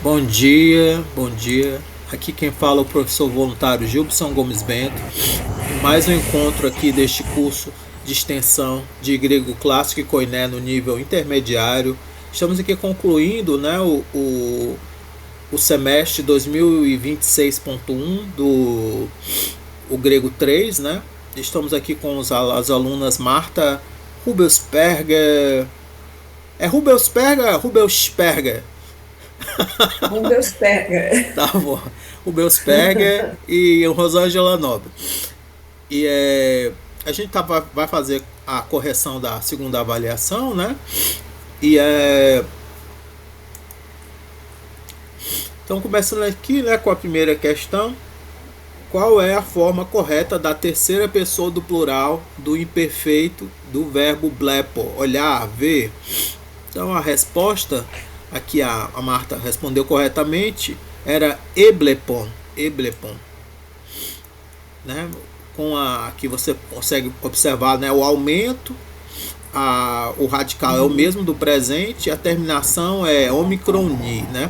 Bom dia, bom dia. Aqui quem fala é o professor voluntário Gilson Gomes Bento. Mais um encontro aqui deste curso de extensão de grego clássico e koiné no nível intermediário. Estamos aqui concluindo, né, o semestre 2026.1 do o grego 3, né? Estamos aqui com as alunas Marta Rubelsperger. É Rubelsperger? Rubelsperger. Um Deus pega. Tá bom. O Belsperger e o Rosângela Nobre. A gente vai fazer a correção da segunda avaliação, né? E é, então, começando aqui, né, com a primeira questão. Qual é a forma correta da terceira pessoa do plural do imperfeito do verbo blepo? Olhar, ver. Então, a resposta, aqui a Marta respondeu corretamente, era eblepon. Eblepon. Né? Com a que você consegue observar, né, o aumento, o radical é o mesmo do presente, a terminação é omicroni, né?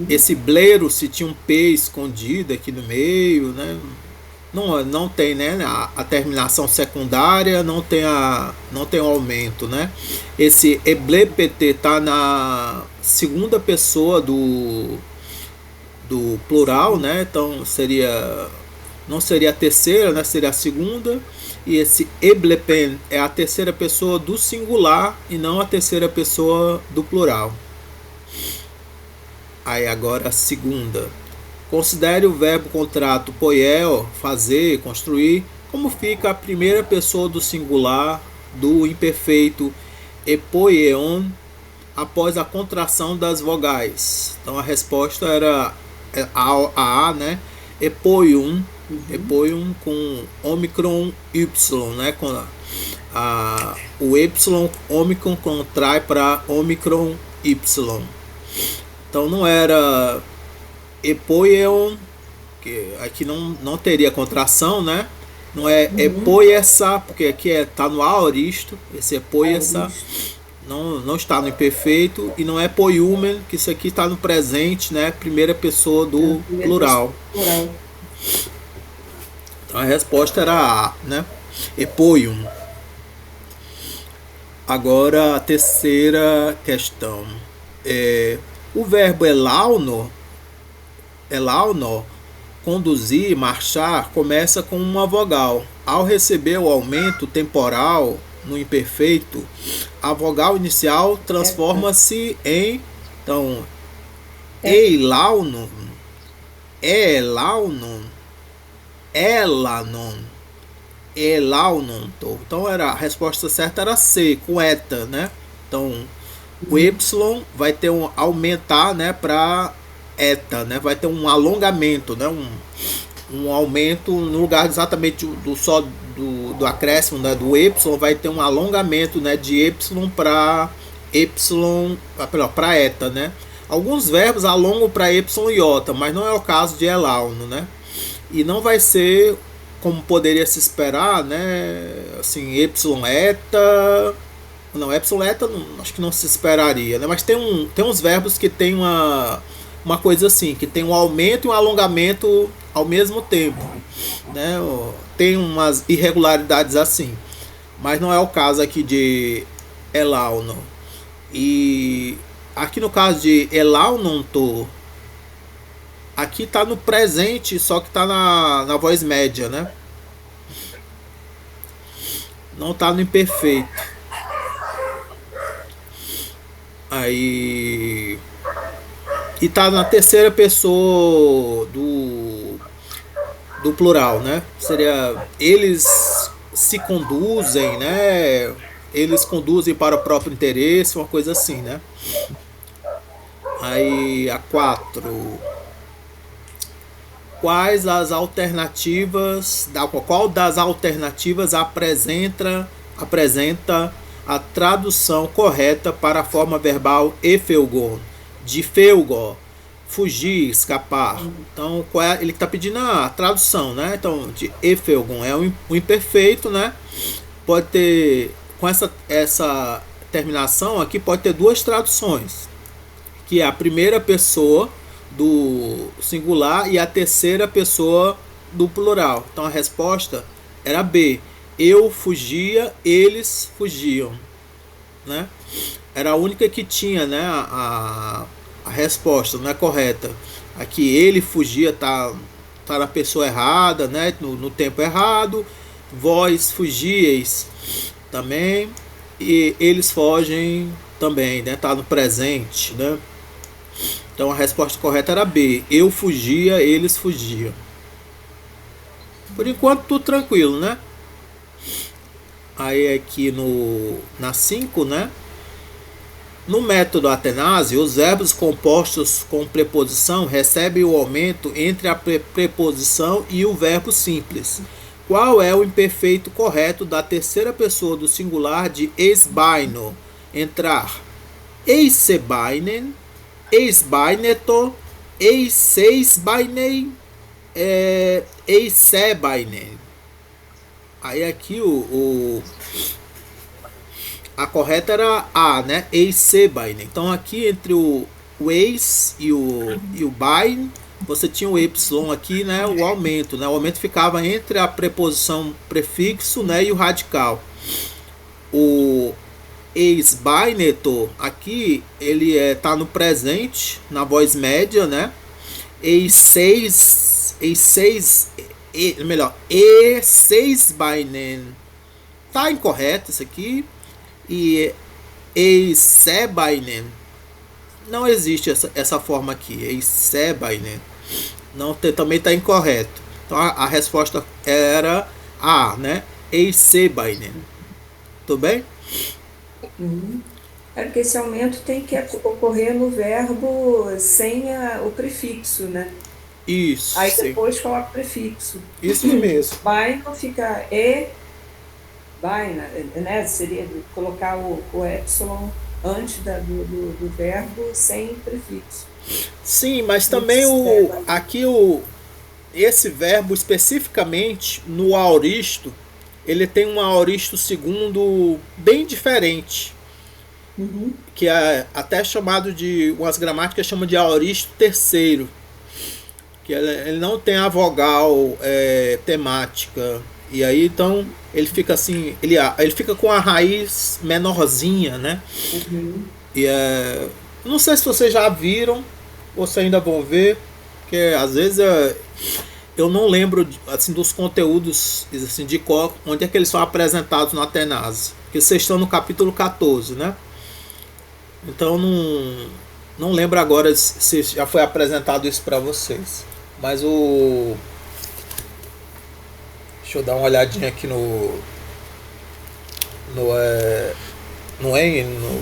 Esse bleiro, se tinha um P escondido aqui no meio, né? Não tem, né, a terminação secundária, não tem o aumento, né? Esse eblept tá na segunda pessoa do plural, né? Então não seria a terceira, né? Seria a segunda. E esse eblepen é a terceira pessoa do singular e não a terceira pessoa do plural. Aí agora a segunda. Considere o verbo contrato poieo, fazer, construir, como fica a primeira pessoa do singular do imperfeito epoieon após a contração das vogais. Então a resposta era a né? Epoium, epoium com omicron y, né? Com o y omicron contrai para omicron y. Então não era epoion, que aqui não teria contração, né? Não é epoiessa, porque aqui tá no aoristo, esse epoiessa não está no imperfeito, e não é poiumen, que isso aqui está no presente, né? Primeira pessoa do plural. Então a resposta era A, né? Epoium. Agora a terceira questão. O verbo elauno, conduzir, marchar, começa com uma vogal. Ao receber o aumento temporal no imperfeito, a vogal inicial transforma-se em, então, eilaunon, elaunon, elanon, elaunon. Então a resposta certa era C, com eta, né? Então o y vai ter aumentar, né, para eta, né? Vai ter um alongamento, né? Um aumento no lugar exatamente do acréscimo, né, do y, vai ter um alongamento, né, de y para eta, né? Alguns verbos alongam para y e iota, mas não é o caso de elauno, né? E não vai ser como poderia se esperar, né? Assim, y eta, não, epsilon eta acho que não se esperaria, né? Mas tem uns verbos que tem uma coisa assim, que tem um aumento e um alongamento ao mesmo tempo, né? Tem umas irregularidades assim, mas não é o caso aqui de elauno. E aqui no caso de elaunonto, aqui está no presente, só que está na voz média, né? Não está no imperfeito. Aí e tá na terceira pessoa do plural, né? Seria eles se conduzem, né? Eles conduzem para o próprio interesse, uma coisa assim, né? Aí a 4. Quais as alternativas, qual das alternativas apresenta a tradução correta para a forma verbal efeugon? De feugo, fugir, escapar. Então, ele está pedindo a tradução, né? Então, de efeugon é o imperfeito, né? Pode ter, com essa terminação aqui, pode ter duas traduções. que é a primeira pessoa do singular e a terceira pessoa do plural. Então a resposta era B. Eu fugia, eles fugiam, né? Era a única que tinha, né, a resposta, não é correta. Aqui ele fugia tá na pessoa errada, né, no tempo errado. Vós fugieis também, e eles fogem também, né, tá no presente, né? Então a resposta correta era B. Eu fugia, eles fugiam. Por enquanto tudo tranquilo, né? Aí aqui na 5, né? No método Atenásia, os verbos compostos com preposição recebem o aumento entre a preposição e o verbo simples. Qual é o imperfeito correto da terceira pessoa do singular de eisbaino? Entrar. Eisebainen, eisbaineto, eiseisbainen, eisebainen. Aí aqui a correta era A, né? Eisebainen. Então aqui entre o eis e o bain, você tinha o Y aqui, né? O aumento, né? O aumento ficava entre a preposição prefixo, né? E o radical. O eisbaineto aqui, ele tá no presente, na voz média, né? E6bainen. Tá incorreto isso aqui. E eisebainen. Não existe essa forma aqui. Eisebainen. Não, também está incorreto. Então a resposta era A, né? Eisebainen. Tudo bem? É porque esse aumento tem que ocorrer no verbo sem o prefixo, né? Isso. Aí depois coloca o prefixo. Isso mesmo. Baina fica baina, né? Seria colocar o epsilon antes do verbo sem prefixo. Sim, mas também esse verbo especificamente no aoristo, ele tem um aoristo segundo bem diferente. Que é até chamado de, umas gramáticas chamam de aoristo terceiro, que ele não tem a vogal temática, e aí então ele fica assim, ele fica com a raiz menorzinha, né? E não sei se vocês já viram ou se ainda vão ver, porque às vezes eu não lembro assim dos conteúdos assim, de qual, onde é que eles são apresentados no Atenásia, porque vocês estão no capítulo 14, né? Então não lembro agora se já foi apresentado isso para vocês. Mas deixa eu dar uma olhadinha aqui no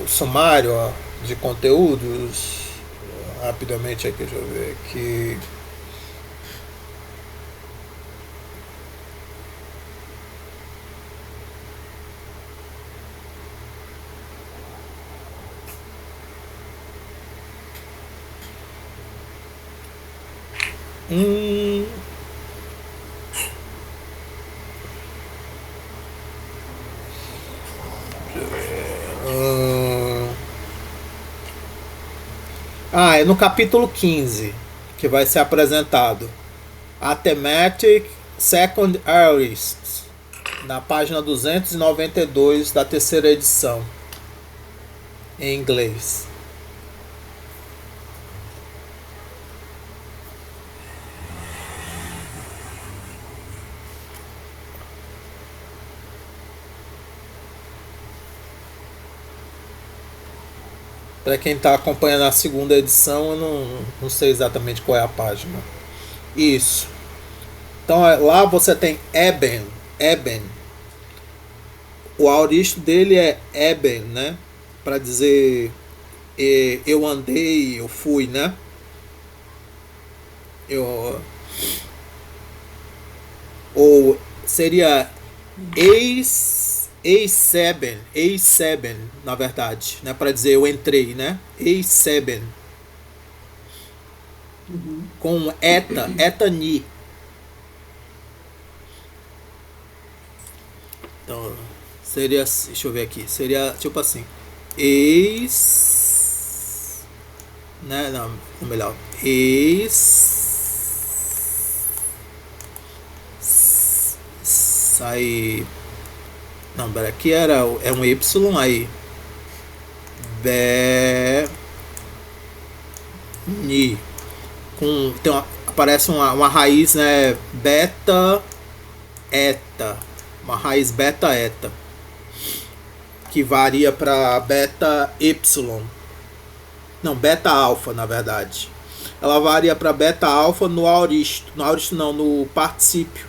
sumário de conteúdos. Rapidamente aqui, deixa eu ver aqui. É no capítulo 15 que vai ser apresentado a Thematic Second Aorist, na página 292 da terceira edição em inglês. Para quem está acompanhando a segunda edição, eu não sei exatamente qual é a página. Isso. Então lá você tem Eben. O aoristo dele é Eben, né? Para dizer eu andei, eu fui, né? Ou seria eiseben, na verdade, né, para dizer eu entrei, né? Eiseben. Com etani. Então, seria, deixa eu ver aqui, seria tipo assim: né? Não, ou melhor, ex sai. Não, pera, aqui é um Y aí. Ni. Aparece uma raiz, né? Beta eta. Uma raiz beta eta. Que varia para beta Y. Não, beta alfa, na verdade. Ela varia para beta alfa no aoristo. No aoristo não, no particípio.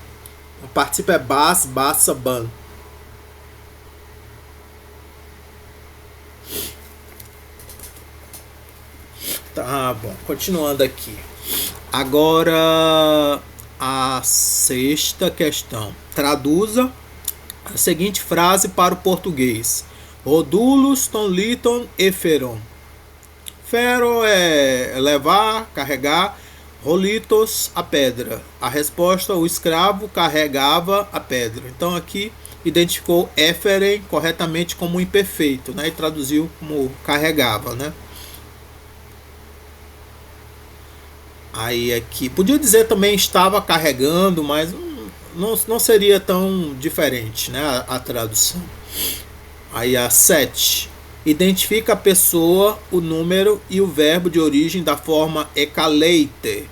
O particípio é bas, bassa, ban. Tá bom, continuando aqui. Agora a sexta questão. Traduza a seguinte frase para o português: Rodulus ton liton eferon. Fero é levar, carregar. Rolitos, a pedra. A resposta: o escravo carregava a pedra. Então aqui identificou eferen corretamente como imperfeito, né? E traduziu como carregava, né? Aí aqui, podia dizer também estava carregando, mas não seria tão diferente, né, a tradução. Aí a 7. Identifica a pessoa, o número e o verbo de origem da forma ekaleite.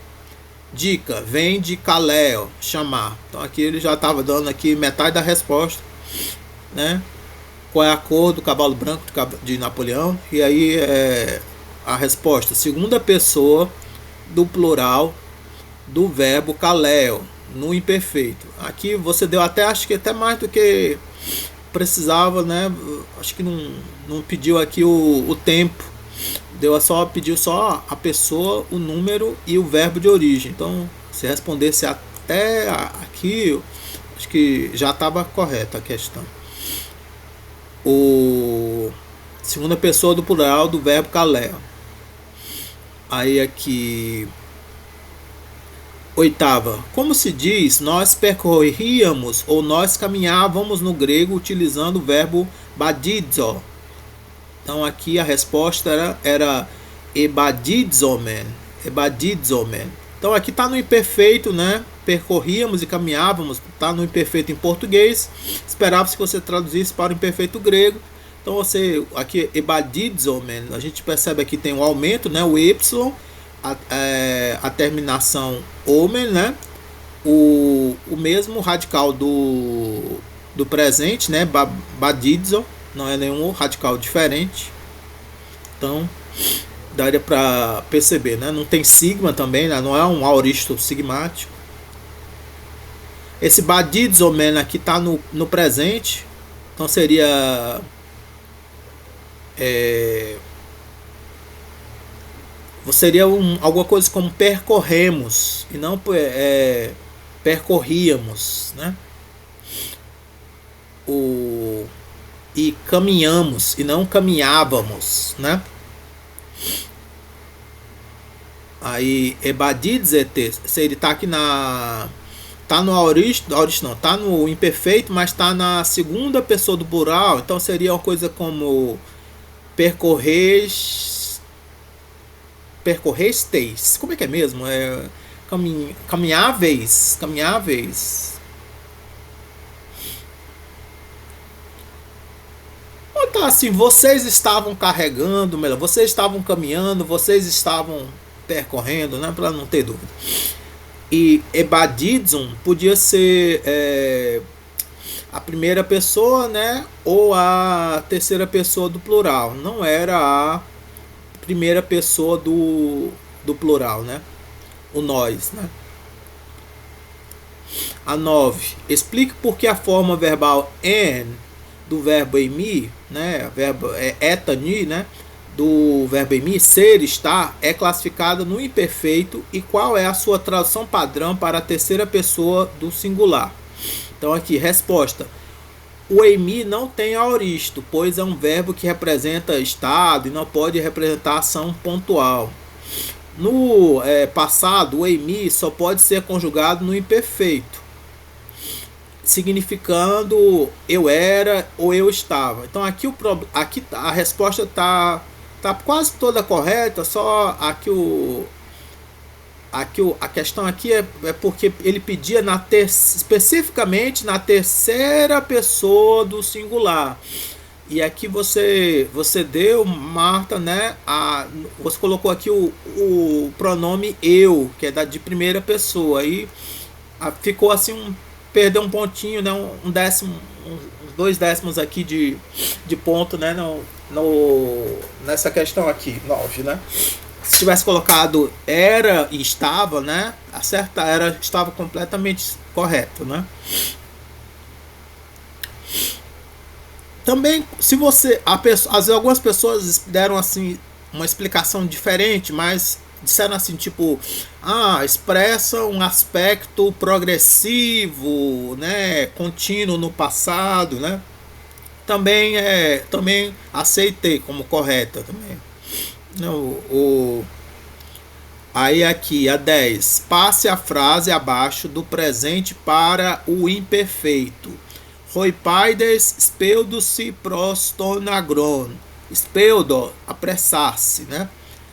Dica, vem de kaleo, chamar. Então aqui ele já estava dando aqui metade da resposta, né? Qual é a cor do cavalo branco de Napoleão? E aí a resposta, segunda pessoa do plural do verbo kaleo, no imperfeito. Aqui você deu até, acho que até mais do que precisava, né? Acho que não pediu aqui o tempo. Pediu só a pessoa, o número e o verbo de origem. Então, se respondesse até aqui, acho que já estava correta a questão. O segunda pessoa do plural do verbo kaleo. Aí aqui, oitava, como se diz, nós percorríamos ou nós caminhávamos no grego utilizando o verbo badidzo. Então aqui a resposta era ebadidzomen. Então aqui está no imperfeito, né? Percorríamos e caminhávamos, está no imperfeito em português. Esperava-se que você traduzisse para o imperfeito grego. Então você aqui ebadidzomen, a gente percebe aqui tem um aumento, né? O y, a terminação omen, né? O mesmo radical do presente, né? Badidzo, não é nenhum radical diferente. Então daria para perceber, né? Não tem sigma também, né? Não é um aoristo sigmático. Esse badidzomen aqui está no presente, então seria seria alguma coisa como percorremos e não percorríamos, né? E caminhamos e não caminhávamos, né? Aí ebadidzete, se ele tá aqui tá no aoristo não, tá no imperfeito, mas tá na segunda pessoa do plural, então seria uma coisa como percorrestes. Como é que é mesmo? Caminháveis. Ou tá assim, vocês estavam carregando, melhor, vocês estavam caminhando, vocês estavam percorrendo, né? Para não ter dúvida. E ebadidzum podia ser a primeira pessoa, né? Ou a terceira pessoa do plural. Não era a primeira pessoa do plural, né? O nós, né? A 9. Explique por que a forma verbal en do verbo emi, né? O verbo etani, né? Do verbo emi, ser, estar, é classificada no imperfeito e qual é a sua tradução padrão para a terceira pessoa do singular. Então aqui, resposta. O emi não tem aoristo, pois é um verbo que representa estado e não pode representar ação pontual. No passado, o emi só pode ser conjugado no imperfeito, significando eu era ou eu estava. Então aqui a resposta está Tá quase toda correta, só a questão aqui é porque ele pedia especificamente na terceira pessoa do singular. E aqui você deu, Marta, né? Você colocou aqui o pronome eu, que é de primeira pessoa. Aí ficou assim, perdeu um pontinho, né? Um décimo, uns 2 décimos aqui de ponto, né? Nessa questão aqui, 9, né? Se tivesse colocado era e estava, né? A certa era estava completamente correto, né? Também, se você, às vezes algumas pessoas deram assim uma explicação diferente, mas disseram assim, tipo, expressa um aspecto progressivo, né, contínuo no passado, né? Também aceitei como correta também. Não, aí aqui a 10. Passe a frase abaixo do presente para o imperfeito. Roipaides speudo-se prostonagron. Speudo, apressar-se, né?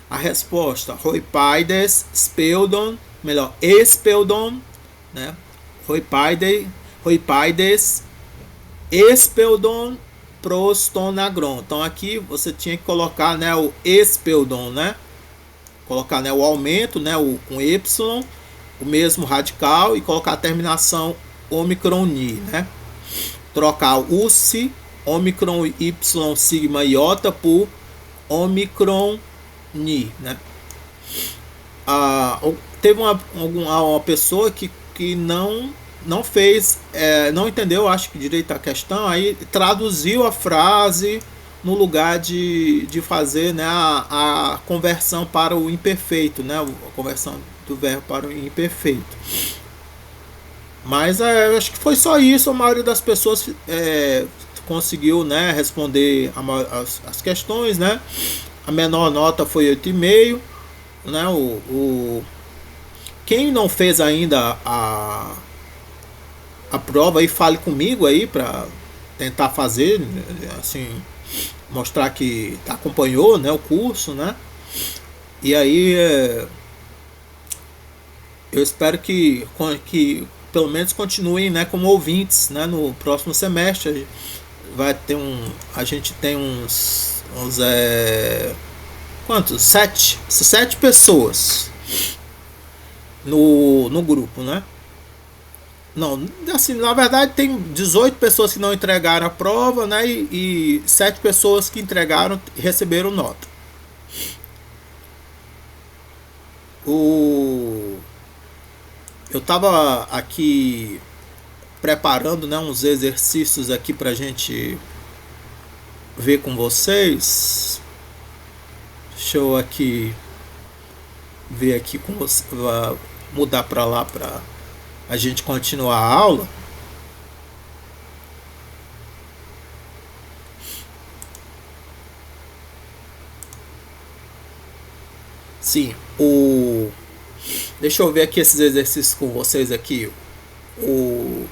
A resposta, Roipaides speudon, melhor, espeudon, né? Roipaides espeudon prostonagron. Então aqui você tinha que colocar, né, o espeudon, né? Colocar, né, o aumento, né, com y, o mesmo radical, e colocar a terminação omicron-ni, né? Trocar o si, omicron y sigma iota por omicron ni, né? Teve uma pessoa que não fez, não entendeu, acho que direito a questão, aí traduziu a frase no lugar de fazer, né, a conversão para o imperfeito, né, a conversão do verbo para o imperfeito. Mas eu acho que foi só isso. A maioria das pessoas conseguiu, né, responder as questões, né? A menor nota foi 8,5, né? Quem não fez ainda a prova aí, fale comigo aí para tentar fazer, assim, mostrar que acompanhou, né, o curso, né? E aí eu espero que pelo menos continuem, né, como ouvintes, né, no próximo semestre. Vai ter a gente tem quantos? 7 pessoas no grupo, né? Não, assim, na verdade tem 18 pessoas que não entregaram a prova, né, e 7 pessoas que entregaram e receberam nota. Eu estava aqui preparando, né, uns exercícios aqui pra gente ver com vocês. Deixa eu aqui ver aqui com você, mudar para lá para a gente continuar a aula. Sim, deixa eu ver aqui esses exercícios com vocês aqui. O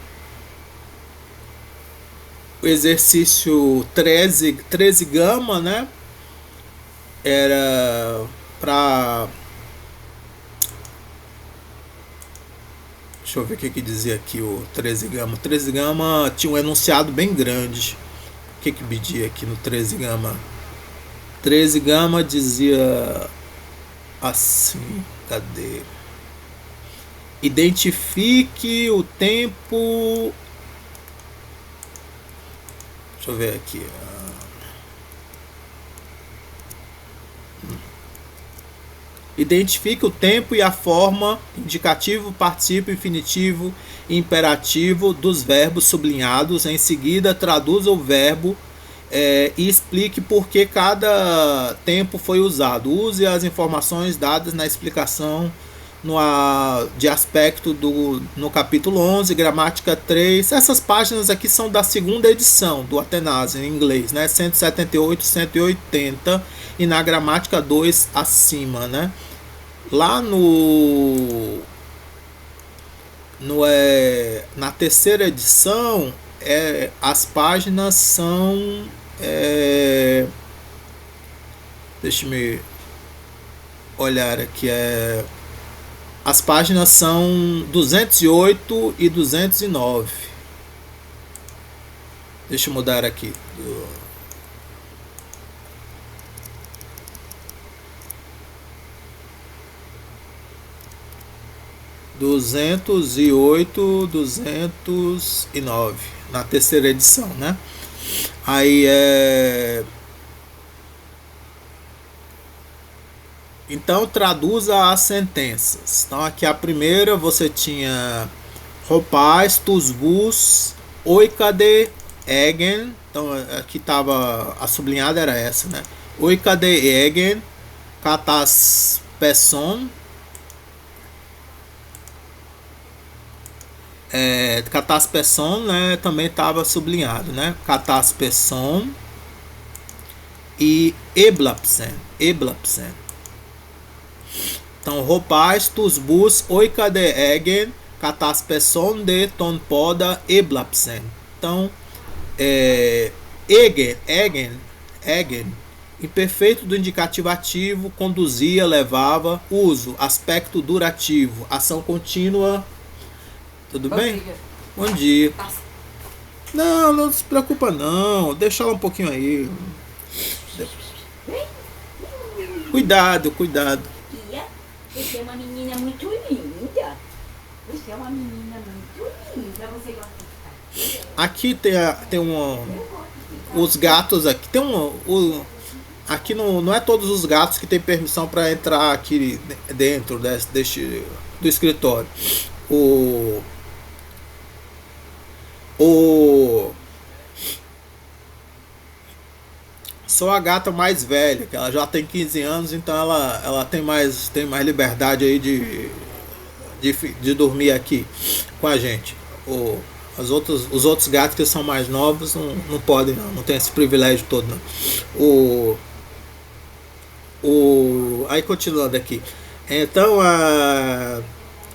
exercício 13 gama, né? Era para... Deixa eu ver o que dizia aqui o 13 gama. O 13 gama tinha um enunciado bem grande. O que pedia aqui no 13 gama? 13 gama dizia assim, cadê? Identifique o tempo. Deixa eu ver aqui. Identifique o tempo e a forma indicativo, particípio, infinitivo e imperativo dos verbos sublinhados. Em seguida, traduza o verbo e explique por que cada tempo foi usado. Use as informações dadas na explicação de aspecto no capítulo 11, gramática 3. Essas páginas aqui são da segunda edição do Atenas em inglês, né? 178, 180 e na gramática 2 acima, né? Lá na terceira edição, as páginas são... Deixe-me olhar aqui. As páginas são 208 e 209. Deixa eu mudar aqui. 208, 209 na terceira edição, né? Aí então traduza as sentenças. Então aqui a primeira você tinha Ropaz, Tusbus, Oikade, Egen. Então aqui tava a sublinhada era essa, né? Oikade Egen, Katas Pesson. Katas Pesson, né, também estava sublinhado, né? Katas Pesson e Eblapsen. Então, Ropaz, Tusbus, Oikade Egen, Katas Pesson de Tonpoda, Eblapsen. Então, Egen, imperfeito do indicativo ativo, conduzia, levava, uso, aspecto durativo, ação contínua. Tudo bem? Bom dia. Não, não se preocupa não. Deixa ela um pouquinho aí. Cuidado. Você é uma menina muito linda. Você é uma menina muito linda. Você gosta de ficar. Aqui tem os gatos aqui. Aqui não é todos os gatos que tem permissão para entrar aqui dentro do escritório. Sou a gata mais velha, que ela já tem 15 anos, então ela tem mais liberdade aí de dormir aqui com a gente. Os outros gatos que são mais novos não podem, não tem esse privilégio todo, não. Aí continuando aqui. Então,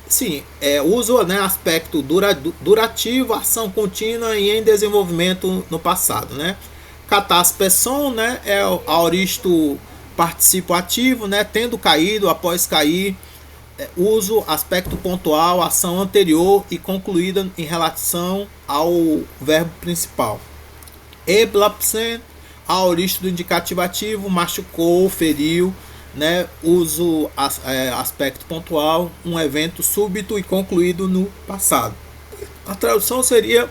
sim, uso, né, aspecto durativo, ação contínua e em desenvolvimento no passado, né? Katas Pesson, né, é aoristo participo ativo, né, tendo caído, após cair, uso, aspecto pontual, ação anterior e concluída em relação ao verbo principal. Eblapsen, aoristo do indicativo ativo, machucou, feriu, né, uso aspecto pontual, um evento súbito e concluído no passado. A tradução seria: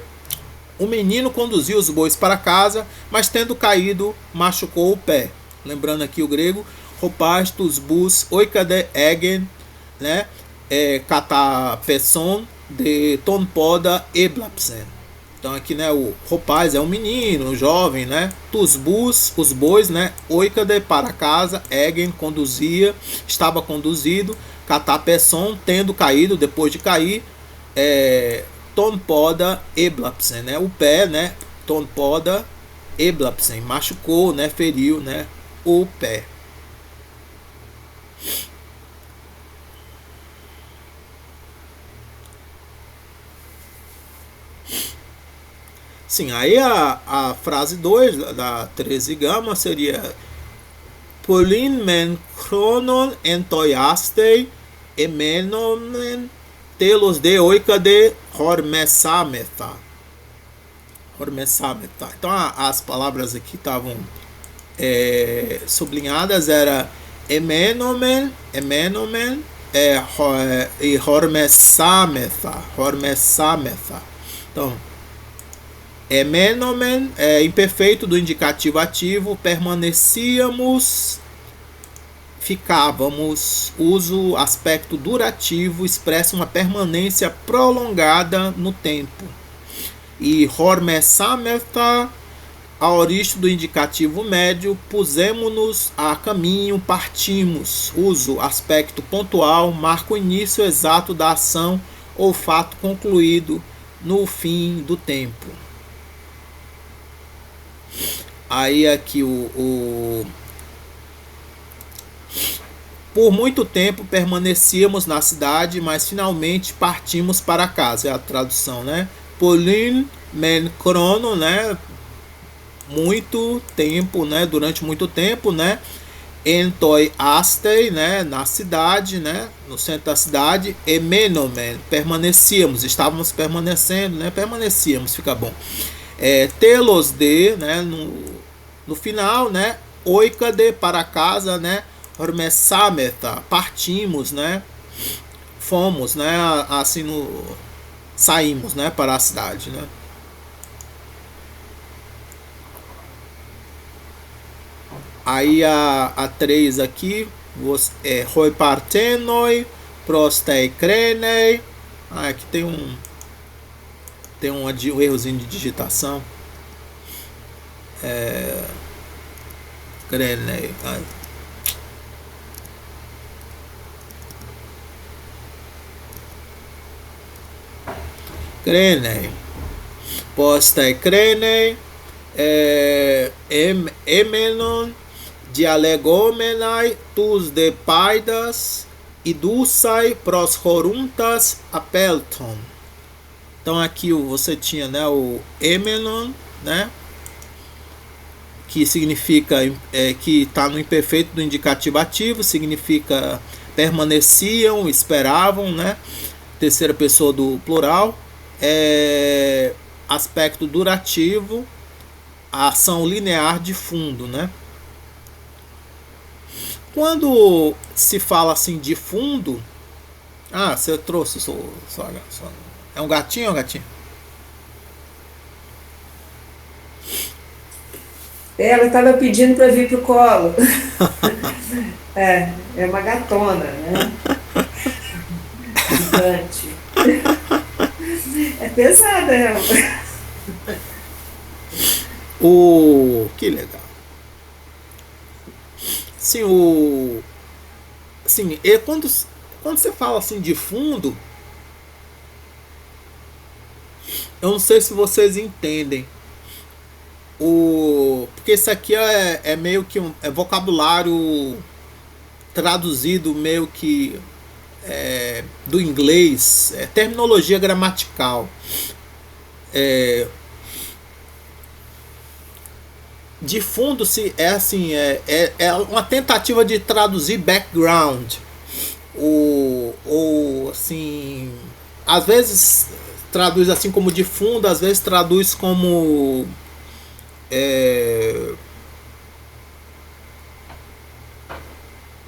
o menino conduziu os bois para casa, mas tendo caído, machucou o pé. Lembrando aqui o grego: Ropaz, Tusbus, Oikade Egen, né, Katapesson de Tonpoda Eblapsen. Então aqui, né, o Ropaz é um menino, um jovem, né? Tusbus, os bois, né? Oikade, para casa. Egen, conduzia, estava conduzido. Katapesson, tendo caído, depois de cair. Tonpoda Eblapsen, né? O pé, né? Tonpoda Eblapsen, machucou, né? Feriu, né? O pé. Sim, aí a frase 2 da 13 gama seria: Polin men chronon entoiastei emenomen telos de oikade hormesametha. Então as palavras aqui estavam sublinhadas, era emenomen e hormesametha. Então, emenomen é imperfeito do indicativo ativo, permanecíamos, ficávamos. Uso aspecto durativo, expressa uma permanência prolongada no tempo. E hormesametha, aoristo do indicativo médio, pusemos-nos a caminho, partimos. Uso aspecto pontual, marca o início exato da ação ou fato concluído no fim do tempo. Aí aqui por muito tempo permanecíamos na cidade, mas finalmente partimos para casa. É a tradução, né? Polin men chrono, né? Muito tempo, né? Durante muito tempo, né? Entoi astei, né, na cidade, né, no centro da cidade, e menomen, permanecíamos, estávamos permanecendo, né, permanecíamos, fica bom. Telos de, né, no final, né, oikade, para casa, né, ormesameta, partimos, né, fomos, né, assim, saímos, né, para a cidade, né. Aí a 3 aqui, Roi partenoi, prostei crenei. Aqui tem um errozinho de digitação. Crenei. Crenei. Postei crenei. Emenon. Dialegomenai tus de paidas e dulçai pros horuntas apelton. Então aqui você tinha, né, o emenon, né, que significa que está no imperfeito do indicativo ativo, significa permaneciam, esperavam, né, terceira pessoa do plural, aspecto durativo, a ação linear de fundo, né. Quando se fala assim de fundo, você trouxe é um gatinho ou um gatinho? Ela estava pedindo para vir pro colo. É uma gatona, né? Gigante. É pesada ela. Que legal. Sim, e quando você fala assim de fundo, eu não sei se vocês entendem. Porque isso aqui é meio que é vocabulário traduzido meio que do inglês, terminologia gramatical. De fundo é uma tentativa de traduzir background, ou assim, às vezes traduz assim como de fundo, às vezes traduz como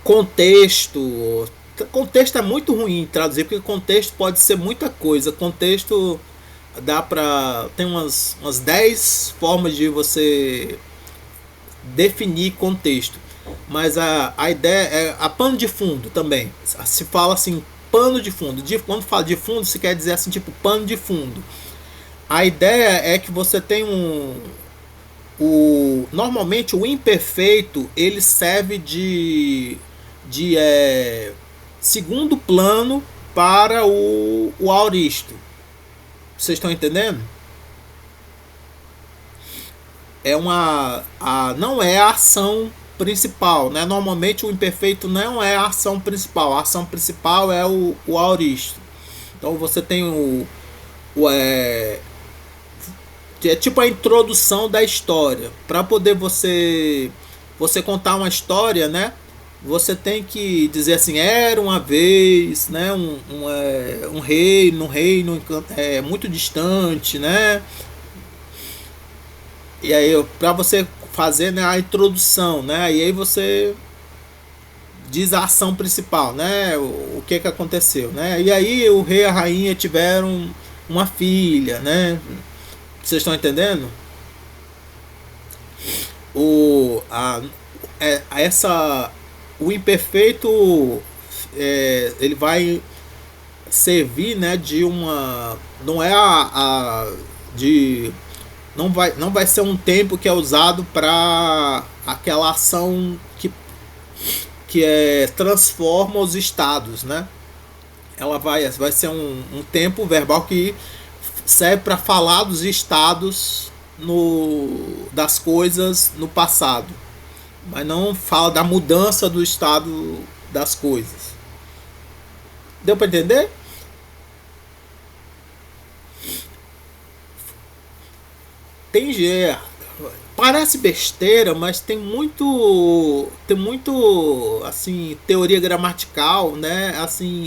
contexto. Contexto é muito ruim traduzir, porque contexto pode ser muita coisa. Contexto tem umas 10 formas de você definir contexto, mas a ideia é a pano de fundo também. Se fala assim, pano de fundo. Quando fala de fundo, se quer dizer assim, tipo pano de fundo. A ideia é que você tem normalmente o imperfeito ele serve de segundo plano para o aoristo. Vocês estão entendendo? Não é a ação principal, né? Normalmente o imperfeito não é a ação principal. A ação principal é o aoristo. Então você tem é tipo a introdução da história. Para poder você contar uma história, né? Você tem que dizer assim, era uma vez, né? Um rei num reino muito distante, né? E aí, para você fazer, né, a introdução, né? E aí você diz a ação principal, né? O que aconteceu, né? E aí o rei e a rainha tiveram uma filha, né? Vocês estão entendendo? O imperfeito ele vai servir, né, de uma, não é não vai ser um tempo que é usado para aquela ação que transforma os estados, né? Ela vai ser um tempo verbal que serve para falar dos estados das coisas no passado, mas não fala da mudança do estado das coisas. Deu para entender? parece besteira, mas tem muito assim teoria gramatical, né? Assim,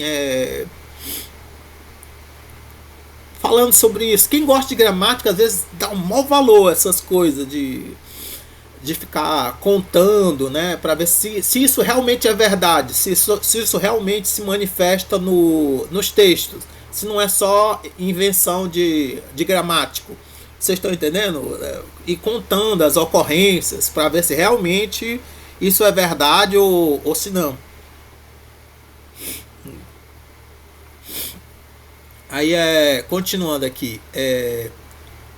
falando sobre isso. Quem gosta de gramática às vezes dá um mau valor a essas coisas de ficar contando, né, para ver se isso realmente é verdade, se isso realmente se manifesta nos textos, se não é só invenção de gramático. Vocês estão entendendo? E contando as ocorrências para ver se realmente isso é verdade ou se não. Aí continuando aqui,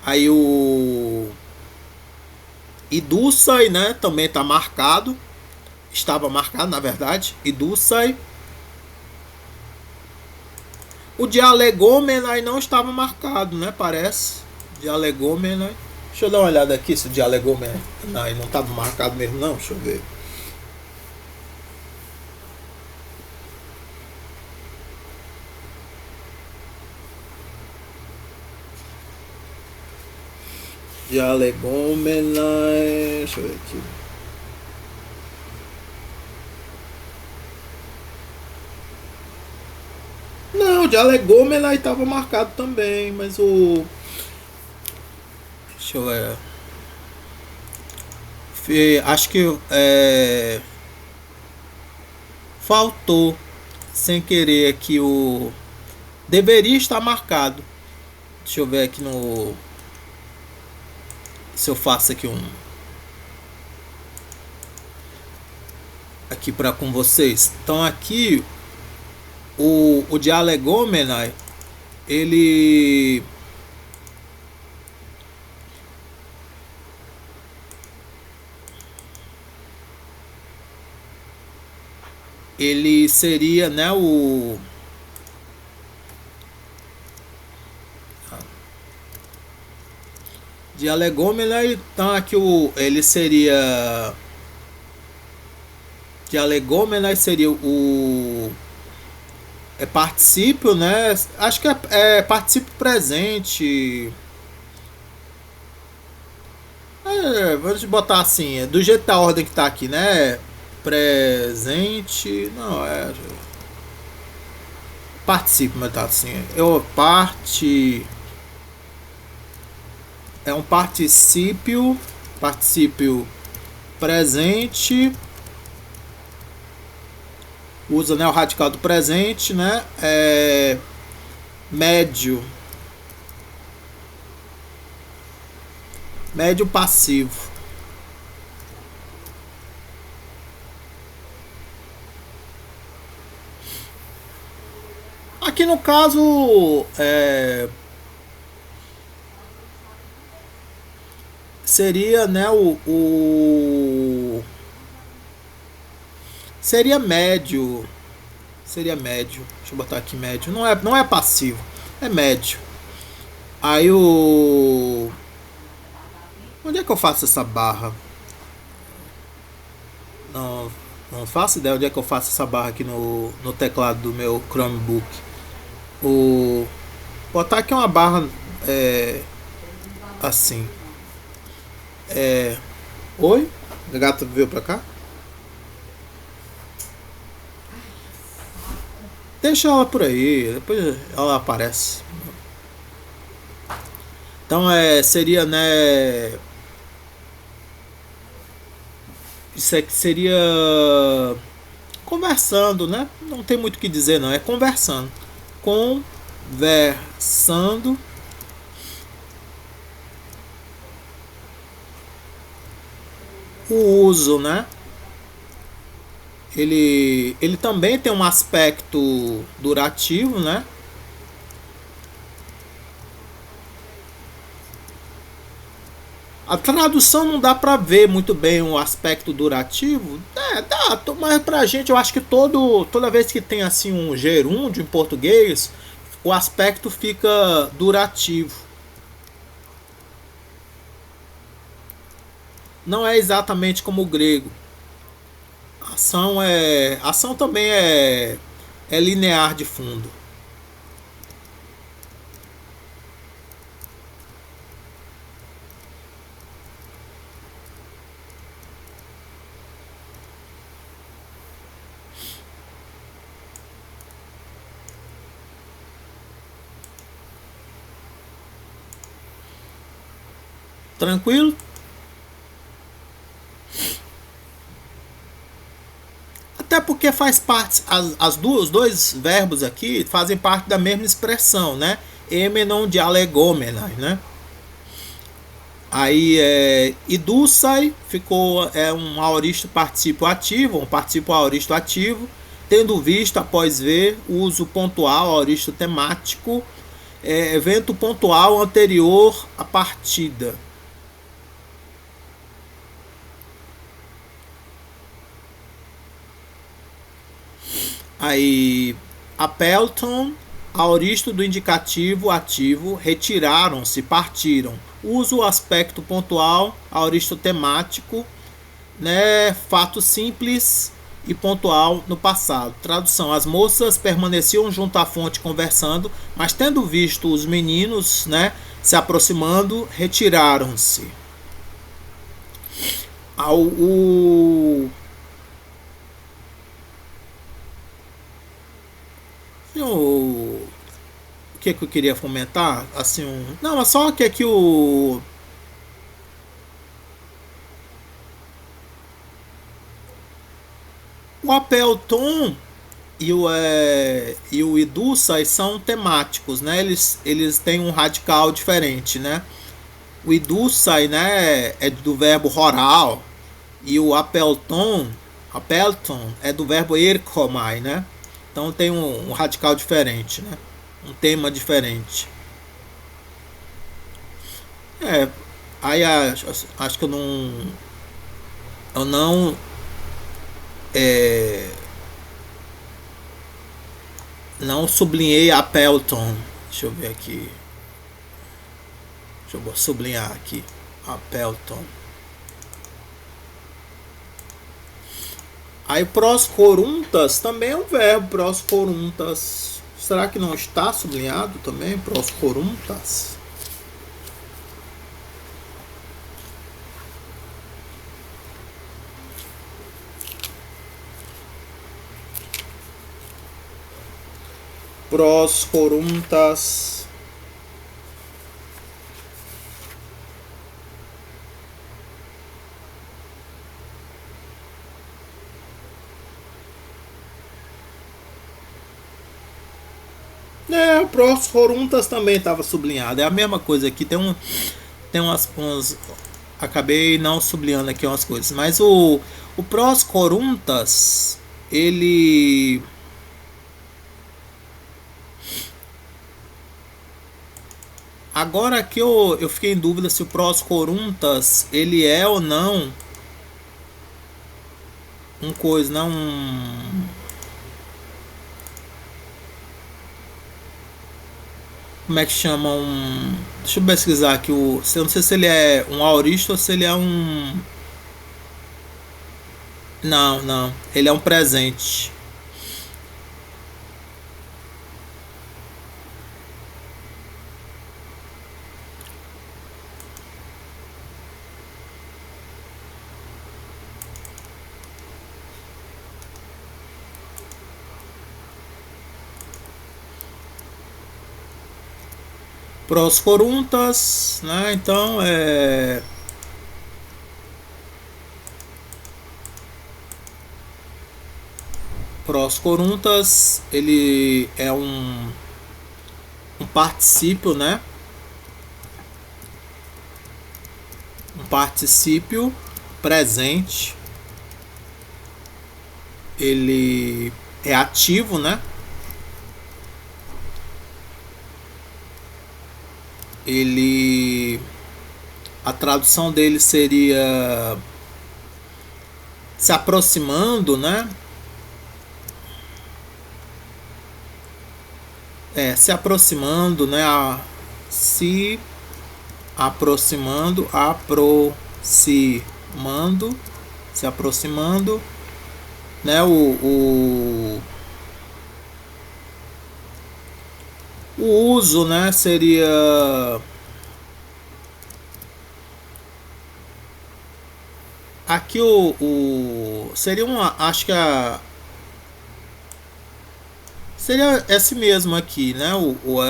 aí o Idusai, né, também está marcado, estava marcado na verdade, Idusai. O Dialegomenai não estava marcado, né, parece, Dialegomenai. Deixa eu dar uma olhada aqui se o Dialegomenai não estava marcado mesmo não, deixa eu ver. Dialegomenai, deixa eu ver aqui. Não, o Dialegomenai estava marcado também, mas o... Deixa eu ver. Acho que faltou sem querer aqui o... Deveria estar marcado. Deixa eu ver aqui no... Se eu faço aqui aqui para com vocês. Então aqui o Dialegomenai, ele seria, né, o Dialegomenai, então aqui ele seria Dialegomenai seria o particípio, né? Acho que é particípio presente. Vamos botar assim, do jeito da ordem que tá aqui, né? Presente, não particípio, mas tá assim. É um particípio presente. Usa, né, o radical do presente, né? Médio passivo. Aqui no caso seria, né, seria médio. Seria médio. Deixa eu botar aqui médio. Não é passivo. É médio. Aí onde é que eu faço essa barra? Não faço ideia onde é que eu faço essa barra aqui no teclado do meu Chromebook. Botar aqui uma barra assim. Oi? A gata veio pra cá? Deixa ela por aí, depois ela aparece. Então seria, né? Isso aqui seria conversando, né? Não tem muito o que dizer, não. É conversando. Conversando. O uso, né? Ele também tem um aspecto durativo, né? A tradução não dá para ver muito bem o aspecto durativo. Dá, mas pra gente eu acho que toda vez que tem assim um gerúndio em português, o aspecto fica durativo. Não é exatamente como o grego. Ação também é linear de fundo. Tranquilo? Até porque faz parte, os dois verbos aqui fazem parte da mesma expressão, né? Emenon de alegômenas, né? Aí idusai ficou um aoristo particípio ativo, um particípio aoristo ativo, tendo visto após ver, uso pontual, aoristo temático, evento pontual anterior à partida. Aí, Appleton, aoristo do indicativo ativo, retiraram-se, partiram. Uso o aspecto pontual, aoristo temático, né, fato simples e pontual no passado. Tradução: as moças permaneciam junto à fonte conversando, mas tendo visto os meninos, né, se aproximando, retiraram-se. O que eu queria comentar? Assim, não, é só que aqui o Appleton e o Idusai são temáticos, né? Eles têm um radical diferente, né? O Idusai, né, é do verbo roral e o Appleton é do verbo erkomai, né? Então tem um radical diferente, né? Um tema diferente. Aí acho que eu não sublinhei a Appleton. Deixa eu ver aqui. Deixa eu sublinhar aqui. Appleton. Aí proscoruntas também é um verbo, proscoruntas. Será que não está sublinhado também? Proscoruntas. Proscoruntas. Proscoruntas também estava sublinhado. É a mesma coisa aqui. Tem umas acabei não sublinhando aqui umas coisas. Mas o proscoruntas, ele... Agora aqui eu fiquei em dúvida se o proscoruntas, ele é ou não um coisa, não como é que chama deixa eu pesquisar aqui eu não sei se ele é um aoristo ou se ele é um... Não, ele é um presente. Proscoruntas, né? Então proscoruntas, ele é um particípio, né? Um particípio presente. Ele é ativo, né? A tradução dele seria se aproximando, né? Se aproximando, né? Se aproximando, se aproximando, né? O uso, né, seria aqui seria acho que seria esse mesmo aqui, né, o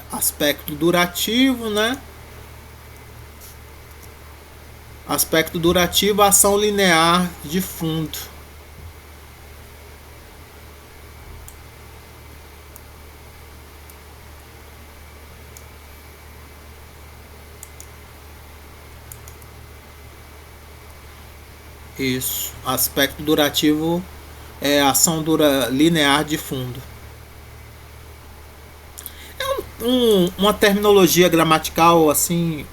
aspecto durativo, né, Aspecto durativo, ação linear de fundo. Isso. Aspecto durativo é ação linear de fundo. Uma terminologia gramatical assim,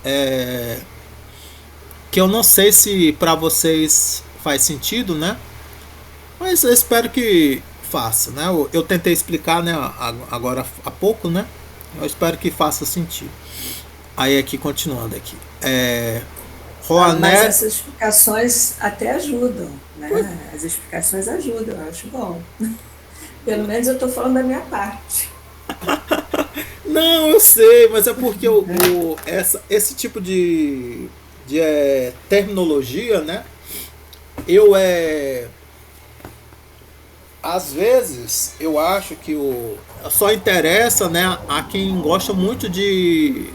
que eu não sei se para vocês faz sentido, né? Mas eu espero que faça, né? Eu tentei explicar, né, agora há pouco, né? Eu espero que faça sentido. Aí aqui, continuando aqui. Mas essas explicações até ajudam, né? As explicações ajudam, eu acho bom. Pelo menos eu estou falando da minha parte. Não, eu sei, mas é porque esse tipo de terminologia, né? Às vezes eu acho que só interessa, né, a quem gosta muito de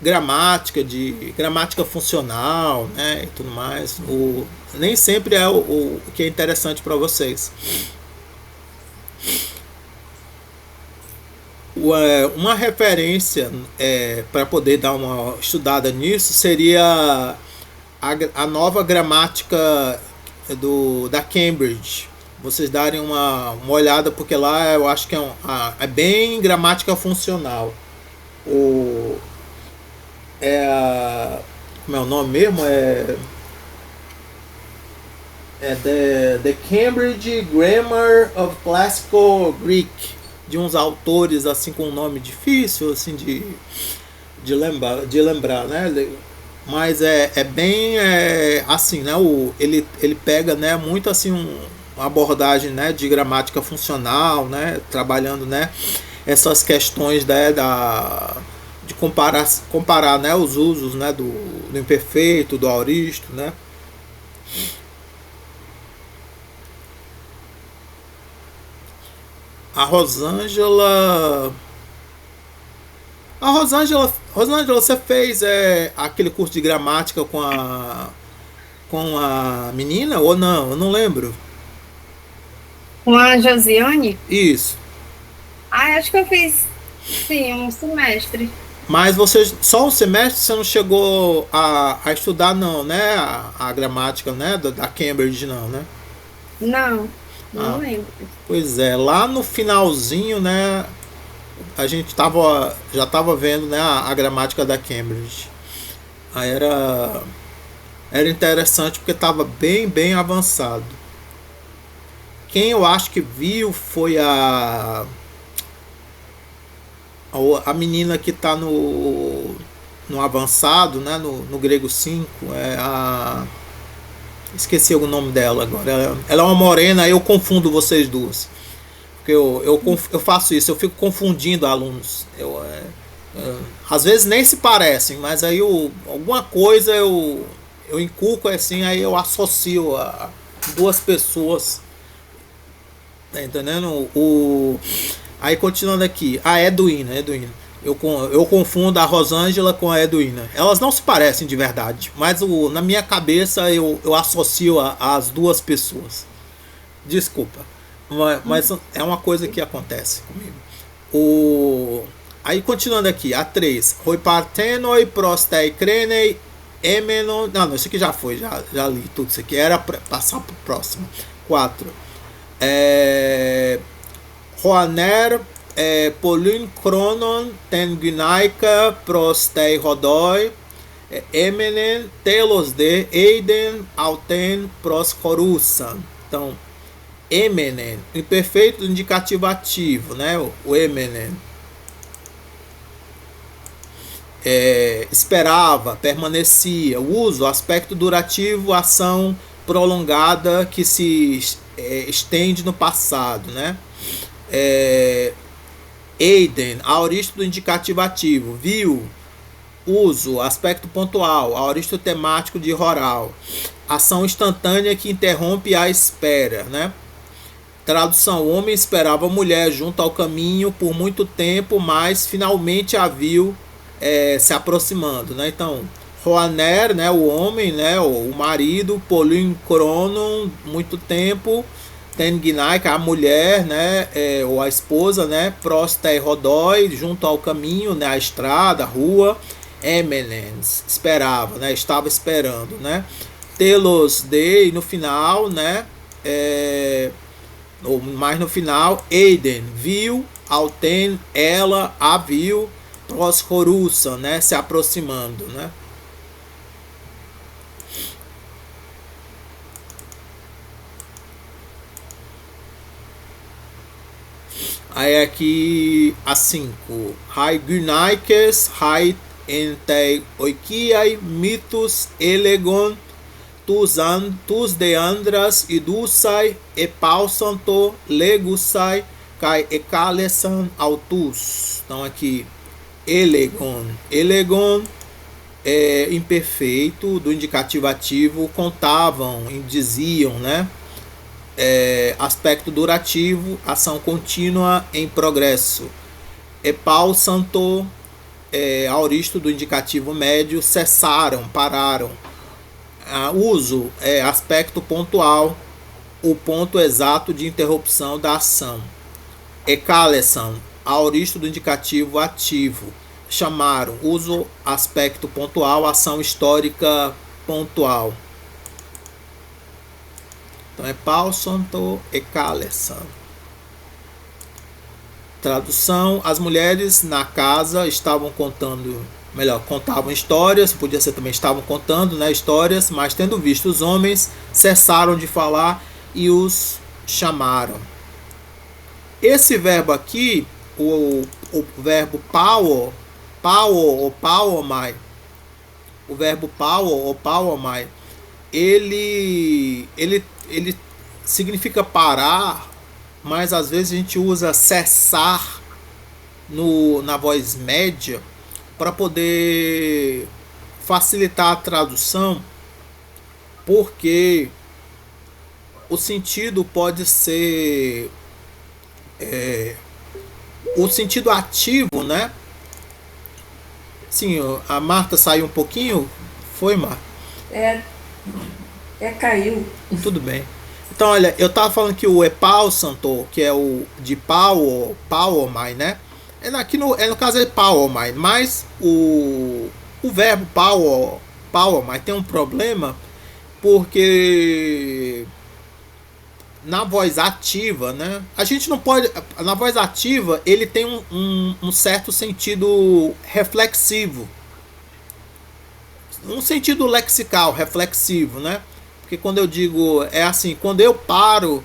gramática funcional, né, e tudo mais. Nem sempre é o que é interessante para vocês. Uma referência para poder dar uma estudada nisso seria a nova gramática da Cambridge. Vocês darem uma olhada, porque lá eu acho que é bem gramática funcional. Como é o nome mesmo? The Cambridge Grammar of Classical Greek, de uns autores assim com um nome difícil assim de lembrar, né? Mas é bem assim, né? Ele pega, né, muito assim uma abordagem, né, de gramática funcional, né, trabalhando, né, essas questões, né, de comparar, né, os usos, né, do imperfeito, do aoristo, né. A Rosângela, você fez aquele curso de gramática com a menina ou não? Eu não lembro. Com a Josiane? Isso. Acho que eu fiz, sim, um semestre. Mas você, só um semestre, você não chegou a estudar, não, né? A gramática, né? Da Cambridge, não, né? Não lembro. Pois é, lá no finalzinho, né? A gente já estava vendo, né, a gramática da Cambridge. Aí era interessante porque estava bem avançado. Quem eu acho que viu foi a menina que está no avançado, né, no grego 5. Esqueci o nome dela agora. Ela é uma morena, eu confundo vocês duas. Porque eu faço isso, eu fico confundindo alunos. Às vezes nem se parecem, mas aí alguma coisa eu inculco assim, aí eu associo a duas pessoas. Tá entendendo? Aí continuando aqui, a Edwina. Eu confundo a Rosângela com a Edwina. Elas não se parecem de verdade, mas na minha cabeça eu associo as duas pessoas. Desculpa. Mas é uma coisa que acontece comigo. Aí continuando aqui, a 3. Roi partenoi prostei crenei emenon. Não, isso aqui já foi, já li tudo isso aqui. Era para passar para o próximo. 4. Roaner polyn chronon ten gynaika prostei rodoi emenen telos de eiden auten pros chorusan. Então, emenen, imperfeito indicativo ativo, né? O emenen. Esperava, permanecia. Uso, aspecto durativo, ação prolongada que se estende no passado, né? Eiden, aoristo do indicativo ativo. Viu, uso, aspecto pontual, aoristo temático de rural. Ação instantânea que interrompe a espera, né? Tradução: o homem esperava a mulher junto ao caminho por muito tempo, mas finalmente a viu se aproximando, né? Então, Roaner, né, o homem, né, o marido, Polin Cronon, muito tempo, Tenginai, que é a mulher, né, ou a esposa, né, Prostei Rodói, junto ao caminho, né, a estrada, a rua, Emenens, esperava, né, estava esperando, né, Telos Dei, no final, né, ou mais no final, Eiden, viu, Alten, ela, a viu, Proshorussa, né, se aproximando, né. Aí aqui a 5. Hai Gunaikes, Hai Entei Oikiai, Mitos, Elegon, tus de Andras, Idusai, Epausanto, Legusai, Kai Ekalesan, Autus. Então aqui, Elegon. Elegon é imperfeito, do indicativo ativo, contavam, diziam, né? Aspecto durativo, ação contínua em progresso. Epau santo, aoristo do indicativo médio, cessaram, pararam. Uso, aspecto pontual, o ponto exato de interrupção da ação. Ekalesan, aoristo do indicativo ativo, chamaram. Uso, aspecto pontual, ação histórica pontual. Então é Paulsonto e Kalesan. Tradução: as mulheres na casa estavam contavam histórias, podia ser também estavam contando, né, histórias, mas tendo visto os homens, cessaram de falar e os chamaram. Esse verbo aqui, o verbo power, ou powermai, o verbo power ou powermai, ele significa parar, mas às vezes a gente usa cessar na voz média para poder facilitar a tradução, porque o sentido pode ser o sentido ativo, né? Sim, a Marta saiu um pouquinho. Foi, Marta? Caiu. Tudo bem. Então, olha, eu tava falando que o Epau Santo, que é o de Powermai, né? Aqui no caso é Powermai, mas o verbo Powermai tem um problema, porque na voz ativa, né? A gente não pode. Na voz ativa, ele tem um certo sentido reflexivo. Um sentido lexical, reflexivo, né? Porque quando eu digo, assim, quando eu paro,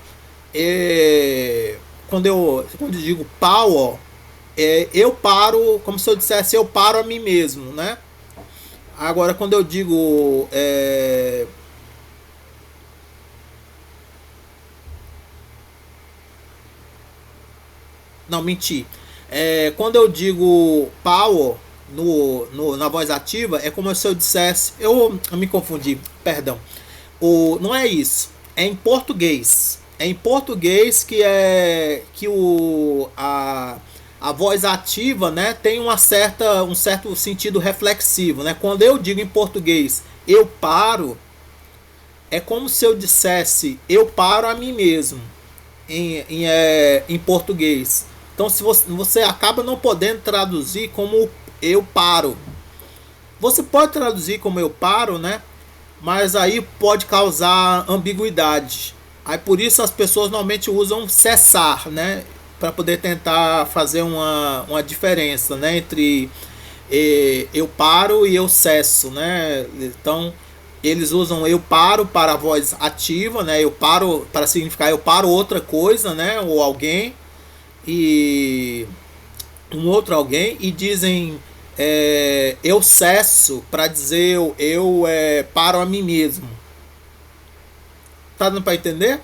quando eu digo power, eu paro, como se eu dissesse, eu paro a mim mesmo, né? Agora, quando eu digo, não, menti. Quando eu digo power na voz ativa, é como se eu dissesse, eu me confundi, perdão. Não é isso, é em português. É em português que a voz ativa, né, tem um certo sentido reflexivo, né? Quando eu digo em português, eu paro, é como se eu dissesse, eu paro a mim mesmo, em português. Então, se você acaba não podendo traduzir como eu paro. Você pode traduzir como eu paro, né? Mas aí pode causar ambiguidade. Aí por isso as pessoas normalmente usam cessar, né? Para poder tentar fazer uma diferença, né? Entre eu paro e eu cesso, né? Então eles usam eu paro para a voz ativa, né? Eu paro para significar eu paro outra coisa, né? Ou alguém e um outro alguém, e dizem eu cesso para dizer eu paro a mim mesmo. Tá dando para entender?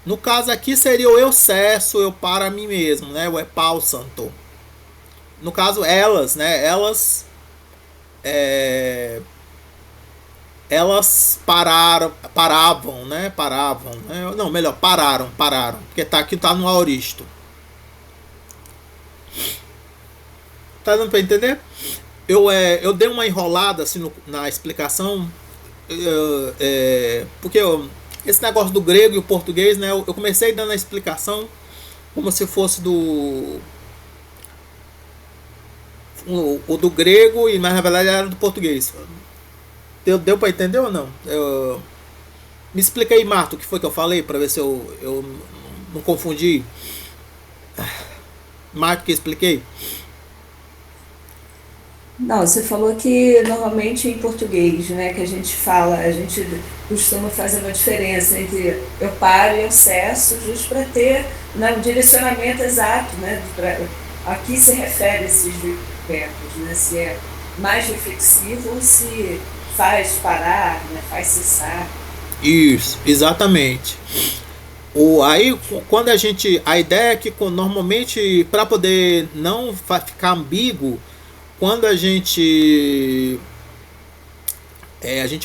No caso aqui seria o eu cesso, eu paro a mim mesmo, né? O Epau Santo. No caso elas, né? Elas paravam, né? Não, melhor, pararam, porque aqui tá no aoristo. Tá dando para entender? Eu dei uma enrolada assim na explicação, porque esse negócio do grego e o português, né? Eu comecei dando a explicação como se fosse o do grego, mas na verdade era do português. Deu para entender ou não? Me explica aí, Marta, o que foi que eu falei, para ver se eu não confundi. Marta, que expliquei? Não, você falou que normalmente em português, né, que a gente costuma fazer uma diferença entre eu paro e eu cesso, justo para ter, né, um direcionamento exato, né, a que se refere esses verbos, né, se é mais reflexivo ou se faz parar, né, faz cessar. Isso, exatamente. Aí quando a ideia é que normalmente para poder não ficar ambíguo, quando a gente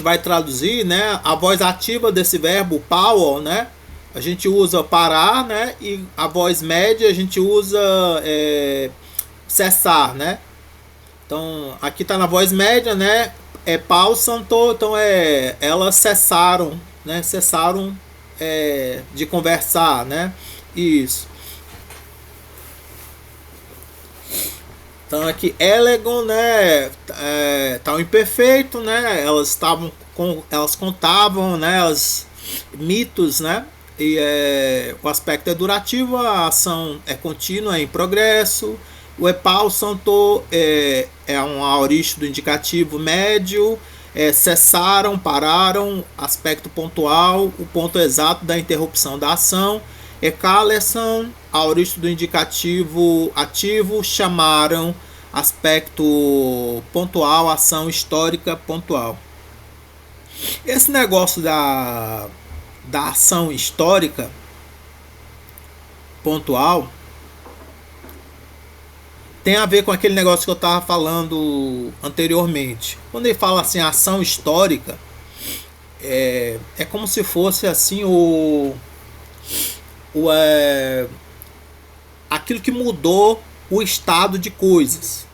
vai traduzir, né, a voz ativa desse verbo power, né, a gente usa parar, né, e a voz média a gente usa cessar, né. Então aqui está na voz média, né, pausanto, então elas cessaram, né, cessaram de conversar, né, isso. Então aqui Elegon, né, tá o imperfeito, né, elas contavam, né, os mitos, né, e o aspecto é durativo, a ação é contínua, é em progresso. O epau santo é um aorista do indicativo médio, cessaram, pararam, aspecto pontual, o ponto exato da interrupção da ação. Ecaleson, aorista do indicativo ativo, chamaram, aspecto pontual, ação histórica pontual. Esse negócio da ação histórica pontual tem a ver com aquele negócio que eu estava falando anteriormente. Quando ele fala assim, ação histórica, é como se fosse assim aquilo que mudou o estado de coisas.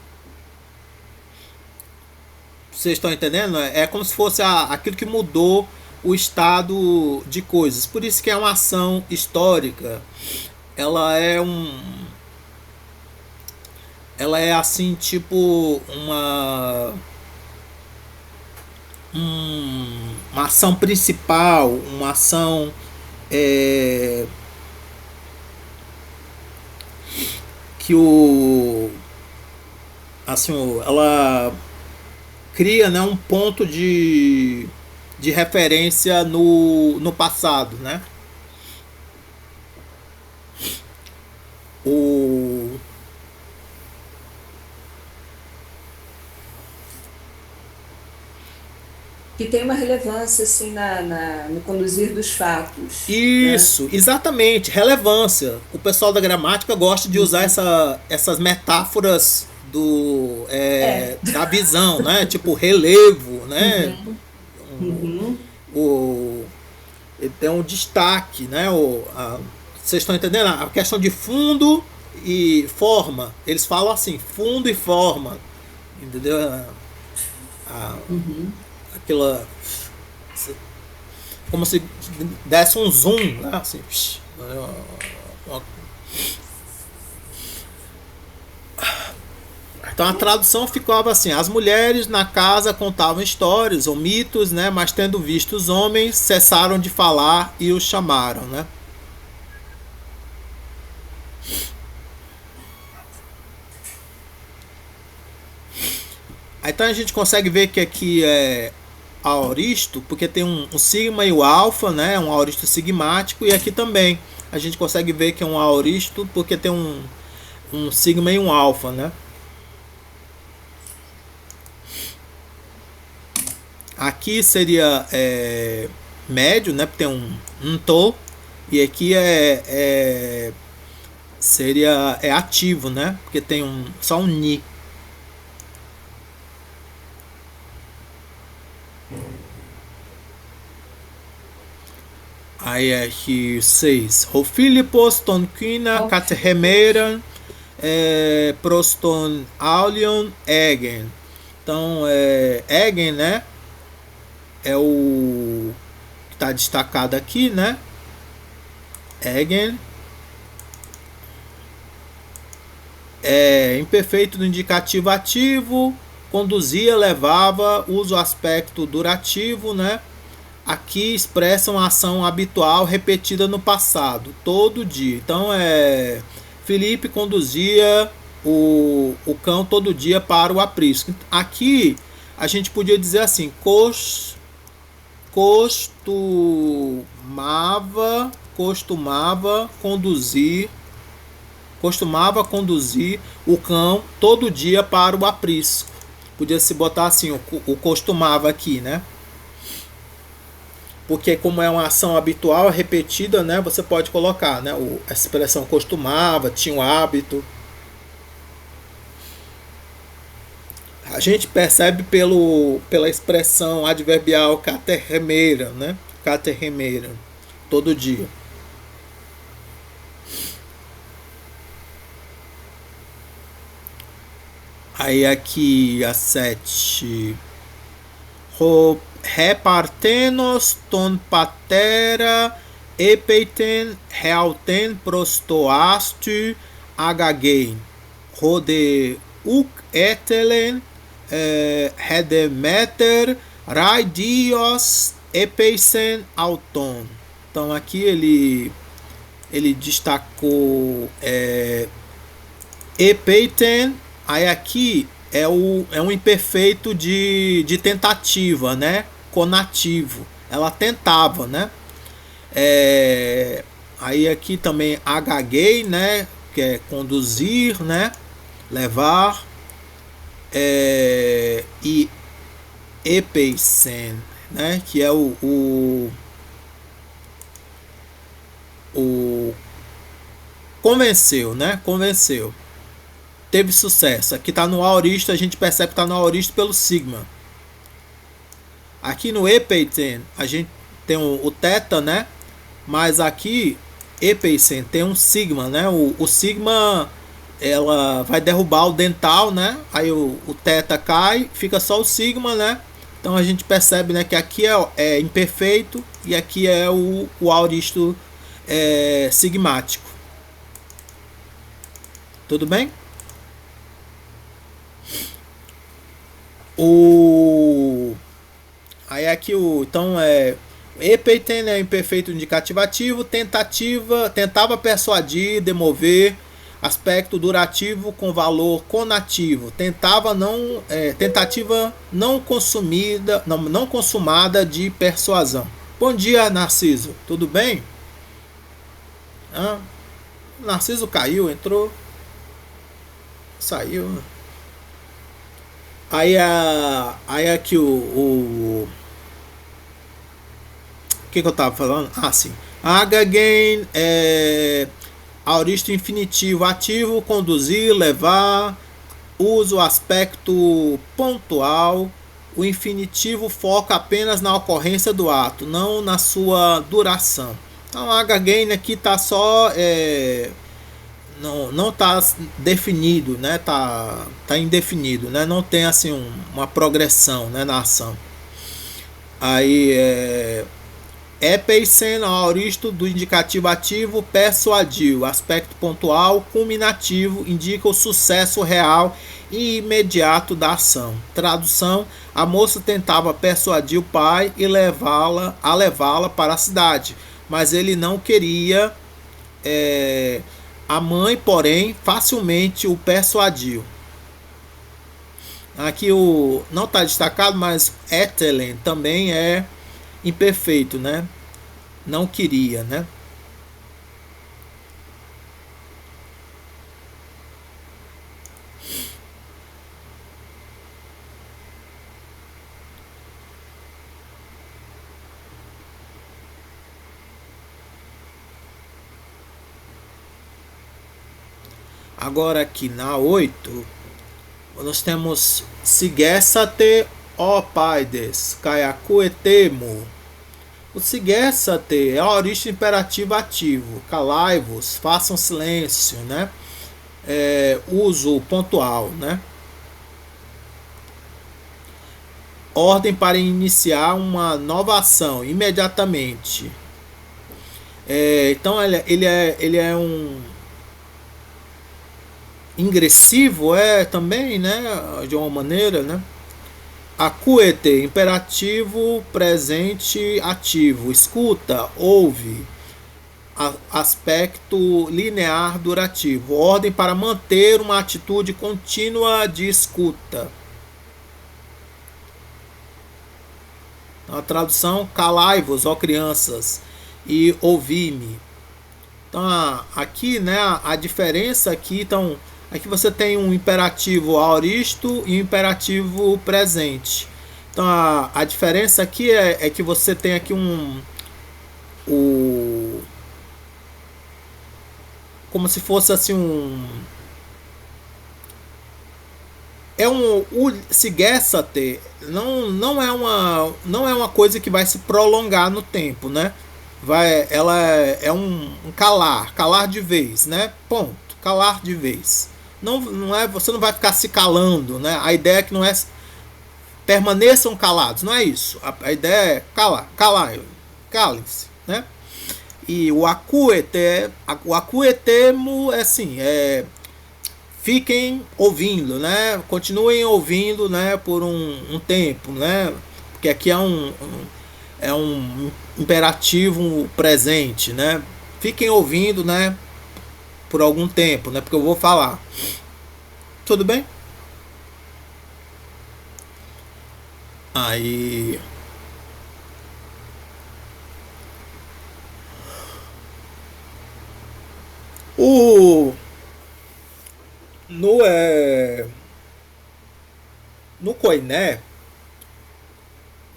Vocês estão entendendo? É como se fosse aquilo que mudou o estado de coisas. Por isso que é uma ação histórica. Ela é assim, tipo uma ação principal, uma ação que ela cria, né, um ponto de referência no passado, né? Que tem uma relevância assim no conduzir dos fatos. Isso, né? Exatamente, relevância. O pessoal da gramática gosta de usar essas metáforas da visão, né? Tipo relevo, né? Tem um destaque, né? Vocês estão entendendo? A questão de fundo e forma. Eles falam assim, fundo e forma. Entendeu? Aquela, como se desse um zoom, né? Assim, então a tradução ficava assim: as mulheres na casa contavam histórias ou mitos, né? Mas tendo visto os homens, cessaram de falar e os chamaram, né? Então a gente consegue ver que aqui é aoristo, porque tem um sigma e o alfa, né? Um aoristo sigmático, e aqui também a gente consegue ver que é um aoristo porque tem um sigma e um alfa, né? Aqui seria médio, né? Porque tem um to, e aqui seria ativo, né? Porque tem só um ni. Aí aqui 6. O Filipos, Tonquina, Caterremeran, proston aulion egen. Então, egen, né? É o que está destacado aqui, né? Egen. Imperfeito do indicativo ativo, conduzia, levava, usa o aspecto durativo, né? Aqui expressa uma ação habitual repetida no passado, todo dia. Então, Felipe conduzia o cão todo dia para o aprisco. Aqui a gente podia dizer assim: costumava conduzir o cão todo dia para o aprisco. Podia se botar assim, o costumava aqui, né? Porque como é uma ação habitual, repetida, né? Você pode colocar, né? A expressão costumava, tinha o hábito. A gente percebe pela expressão adverbial caterremeira, né? Caterremeira, todo dia. Aí aqui a 7. Repartenos ton patera epeiten realten prostoastu agagein. Rode uk etelen redemeter raidios epeisen auton. Então aqui ele destacou epeiten. Aí aqui é um imperfeito de tentativa, né? Conativo. Ela tentava, né? Aí aqui também agaguei, né? Que é conduzir, né? Levar. E epeisen, né? Que é o convenceu, né? Convenceu. Teve sucesso. Aqui está no aorista, a gente percebe que está no aorista pelo sigma. Aqui no epeiten, a gente tem o teta, né? Mas aqui, epeisen, tem um sigma, né? O sigma, ela vai derrubar o dental, né? Aí o teta cai, fica só o sigma, né? Então a gente percebe, né, que aqui é imperfeito e aqui é o aoristo sigmático. Tudo bem? Aí aqui então epeiten é imperfeito indicativo ativo, tentava persuadir, demover, aspecto durativo com valor conativo, tentativa não consumada de persuasão. Bom dia, Narciso, tudo bem? Narciso caiu, entrou, saiu. Aí aqui o que eu tava falando? Sim. Again aoristo infinitivo ativo, conduzir, levar, usa o aspecto pontual. O infinitivo foca apenas na ocorrência do ato, não na sua duração. Então again aqui tá só não está definido, né? Tá indefinido, né? Não tem assim uma progressão, né, na ação. Aí epeisen, aoristo do indicativo ativo, persuadiu, aspecto pontual, culminativo, indica o sucesso real e imediato da ação. Tradução: a moça tentava persuadir o pai e levá-la para a cidade, mas ele não queria. A mãe, porém, facilmente o persuadiu. Aqui não está destacado, mas etelen também é imperfeito, né? Não queria, né? Agora aqui na 8, nós temos sigessate opaides, kaiaku etemo. O sigessate é a origem imperativa ativo. Calai-vos, façam silêncio, né? uso pontual, né? Ordem para iniciar uma nova ação imediatamente. Então ele é um ingressivo, também, né? De uma maneira, né? Acuete, imperativo presente ativo. Escuta, ouve. Aspecto linear durativo. Ordem para manter uma atitude contínua de escuta. A tradução: calai-vos, ó crianças, e ouvi-me. Então aqui, né, a diferença aqui, então aqui você tem um imperativo aoristo e um imperativo presente. Então a diferença aqui é que você tem aqui como se fosse assim o sigessate não é uma coisa que vai se prolongar no tempo, né? Ela é um calar de vez, né? Ponto, calar de vez. Não é, você não vai ficar se calando, né? A ideia é que não é permaneçam calados, não é isso. A ideia é calem-se, né? E o acuetemo é assim, fiquem ouvindo, né? Continuem ouvindo, né? Por um tempo, né? Porque aqui é um imperativo presente, né? Fiquem ouvindo, né? Por algum tempo, né? Porque eu vou falar. Tudo bem? Aí no koiné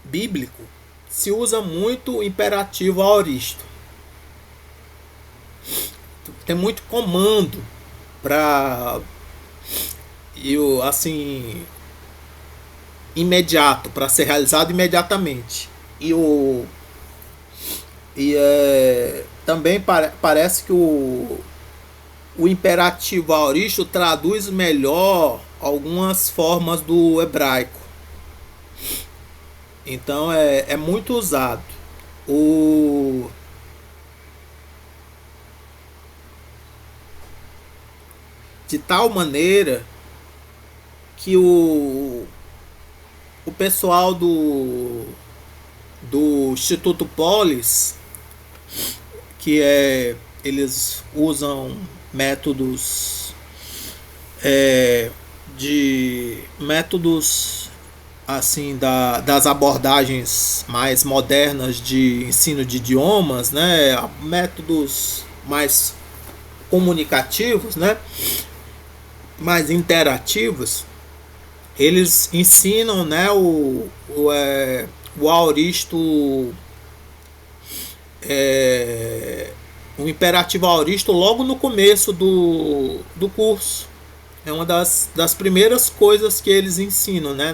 bíblico se usa muito o imperativo aoristo. Tem muito comando para assim imediato, para ser realizado imediatamente. Também parece que o imperativo aoristo traduz melhor algumas formas do hebraico. Então é muito usado. De tal maneira que o pessoal do Instituto Polis, que eles usam métodos assim das abordagens mais modernas de ensino de idiomas, né, métodos mais comunicativos, né, mais interativos. Eles ensinam, né, o aoristo, o imperativo aoristo logo no começo do curso. É uma das primeiras coisas que eles ensinam, né,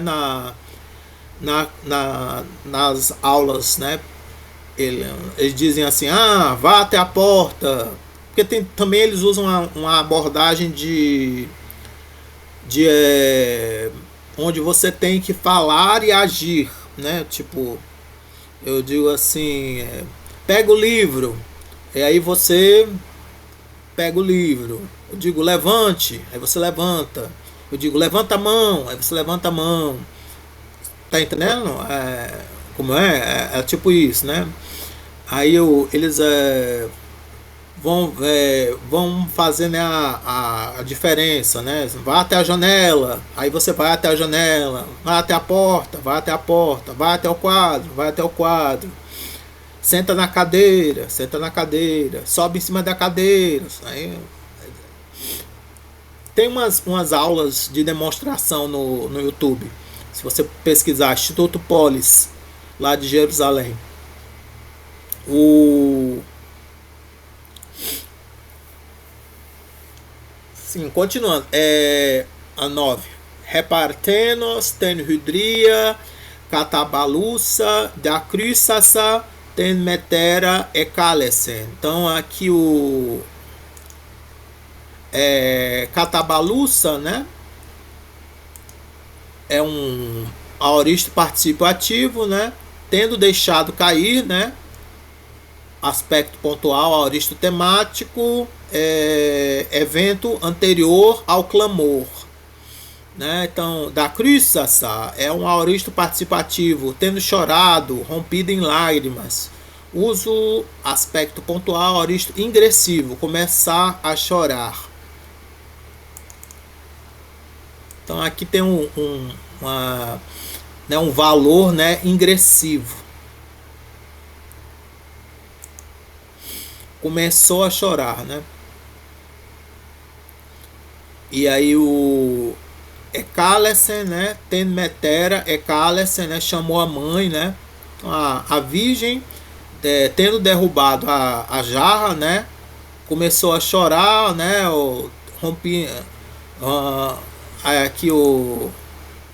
nas aulas, né. Eles dizem assim: vá até a porta. Porque também eles usam uma abordagem de onde você tem que falar e agir, né? Tipo, eu digo assim: pega o livro, e aí você pega o livro. Eu digo levante, aí você levanta. Eu digo levanta a mão, aí você levanta a mão. Tá entendendo? Como é tipo isso, né? Aí eles vão fazer, né, a diferença, né? Vá até a janela, aí você vai até a janela. Vai até a porta, vai até a porta. Vai até o quadro, vai até o quadro. Senta na cadeira, sobe em cima da cadeira. Aí tem umas aulas de demonstração no YouTube. Se você pesquisar Instituto Polis, lá de Jerusalém. Sim, continuando. A 9. Repartenos, ten hydria, catabalusa, diacrissasa, ten metera e calesen. Então aqui Catabaluça, né? É um aoristo participativo, né? Tendo deixado cair, né? Aspecto pontual, aoristo temático, evento anterior ao clamor. Né? Então, da cruz é um aoristo participativo, tendo chorado, rompido em lágrimas. Uso aspecto pontual, aoristo ingressivo, começar a chorar. Então aqui tem um valor, né, ingressivo. Começou a chorar, né? E aí o Ecálesen, né? Ten metera, Ecálesen, né? Chamou a mãe, né? A virgem, tendo derrubado a jarra, né? Começou a chorar, né? Aqui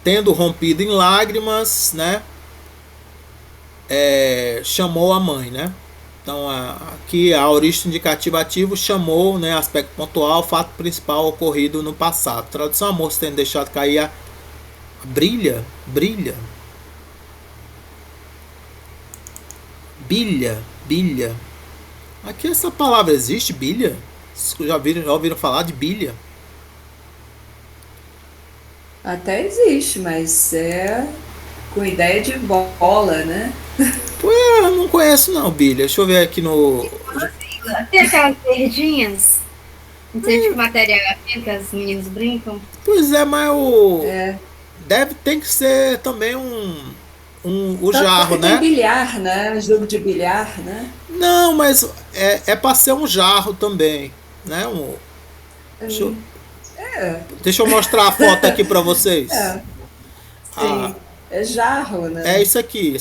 tendo rompido em lágrimas, né? Chamou a mãe, né? Então aqui a aoristo indicativo ativo chamou, né? Aspecto pontual, fato principal ocorrido no passado. Tradução: a moça tendo deixado cair a brilha, bilha. Aqui essa palavra existe, bilha? Já ouviram falar de bilha? Até existe, mas é com ideia de bola, né? Pô, eu não conheço não, bilha. Deixa eu ver aqui no... Tem aquelas verdinhas? Não sei de que matéria é que os meninos brincam. Pois é, mas tem que ser também o jarro, né? Tem bilhar, né? Jogo de bilhar, né? Não, mas é pra ser um jarro também, né? Deixa eu mostrar a foto aqui pra vocês. Sim, é jarro, né? É isso aqui.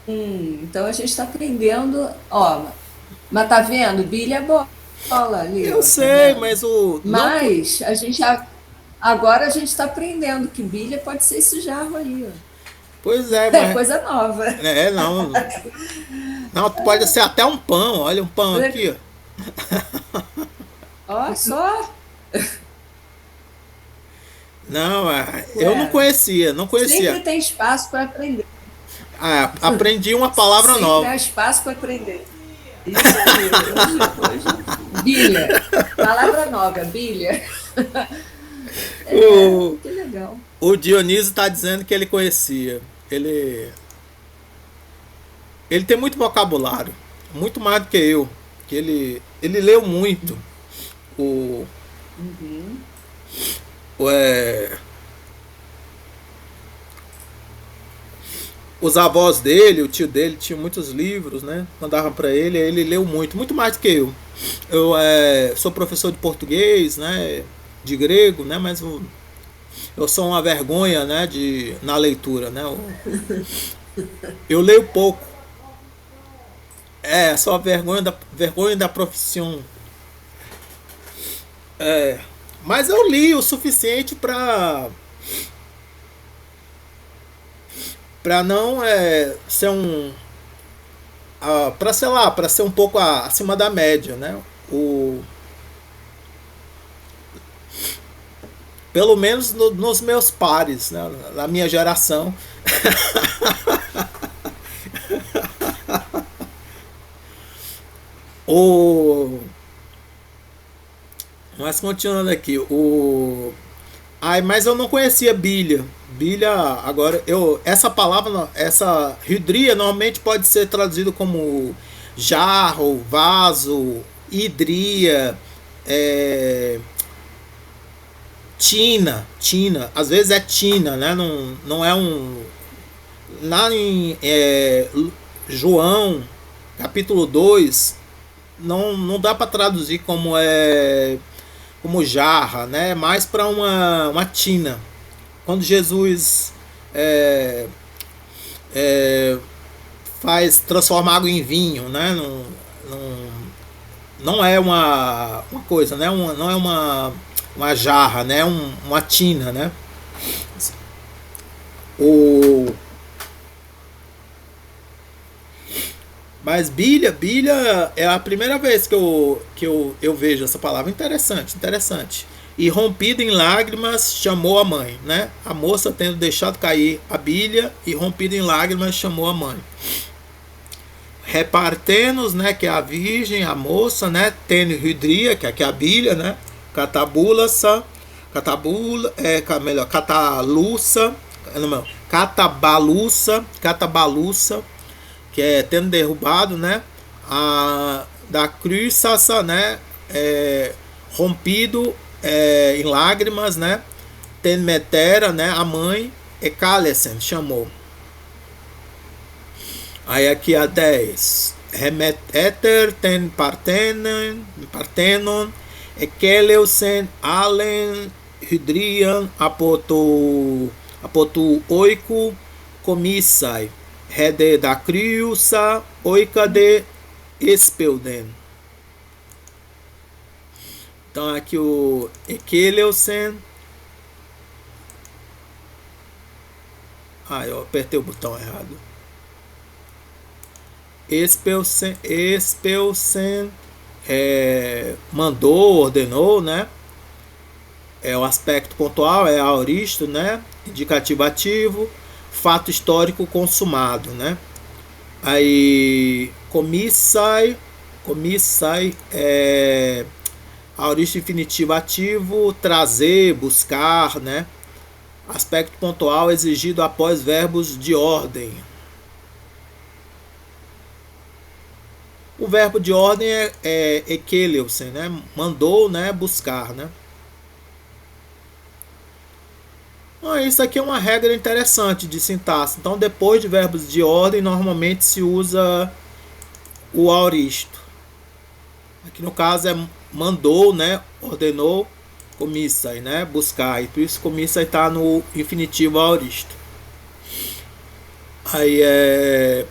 Então a gente está aprendendo, ó, mas tá vendo? Bilha é bola ali. Eu ó, sei, tá mas mas a gente agora a gente está aprendendo que bilha pode ser esse jarro aí, ó. Pois é, É mas... coisa nova. Não. Não, pode ser até um pão. Olha um pão aqui, ó. Ó, só. Não, eu não conhecia. Sempre tem espaço para aprender. Aprendi uma palavra Sempre nova. há espaço para aprender. Isso aí, hoje. Bilha. Palavra nova, bilha. Que legal. O Dionísio está dizendo que ele conhecia. Ele tem muito vocabulário. Muito mais do que eu. Que ele leu muito. Os avós dele, o tio dele, tinha muitos livros, né? Mandavam para ele, ele leu muito mais do que eu. Eu sou professor de português, né? De grego, né? Mas eu sou uma vergonha, né? Na leitura, né? Eu leio pouco. Sou a vergonha da profissão. Mas eu li o suficiente para não ser para ser um pouco acima da média, né? Pelo menos nos meus pares, né? Na minha geração. Mas continuando aqui, mas eu não conhecia bilha. Bilha, agora essa palavra, essa hidria normalmente pode ser traduzido como jarro, vaso, hidria, tina, às vezes é tina, né? Não é um... Lá em João, capítulo 2, não dá para traduzir como jarra, né? Mais para uma tina. Quando Jesus faz transformar água em vinho, né? Não é uma coisa, né? Não é uma jarra, né? Uma tina, né? Mas bilha é a primeira vez que eu vejo essa palavra. Interessante, interessante. E rompido em lágrimas, chamou a mãe, né? A moça tendo deixado cair a bilha e rompido em lágrimas, chamou a mãe. Repartenos, né? Que é a virgem, a moça, né? Tenhidria, que é a bilha, né? Catabulasa, melhor, catabaluça, que é tendo derrubado, né? Da cruzassa, né? Rompido em lágrimas, né? Tenmetera, né? A mãe, Ecalesen, chamou. Aí aqui a 10. Remeter ten partenon, Ekeleusen, Alen, Hydrian, apotu oiko, comissai, Rede da criusa, oika de espelden. Então aqui o Ekeleusen. Eu apertei o botão errado. Espelsen mandou, ordenou, né? O aspecto pontual é aoristo, né? Indicativo ativo, fato histórico consumado, né? Aí comissai é aoristo infinitivo ativo, trazer, buscar, né? Aspecto pontual exigido após verbos de ordem. O verbo de ordem é ekeleusen, né? Mandou, né? Buscar, né? Isso aqui é uma regra interessante de sintaxe. Então, depois de verbos de ordem, normalmente se usa o aoristo. Aqui no caso é mandou, né? Ordenou, comissai, né? Buscar. E por isso comissai está no infinitivo aoristo. Aí é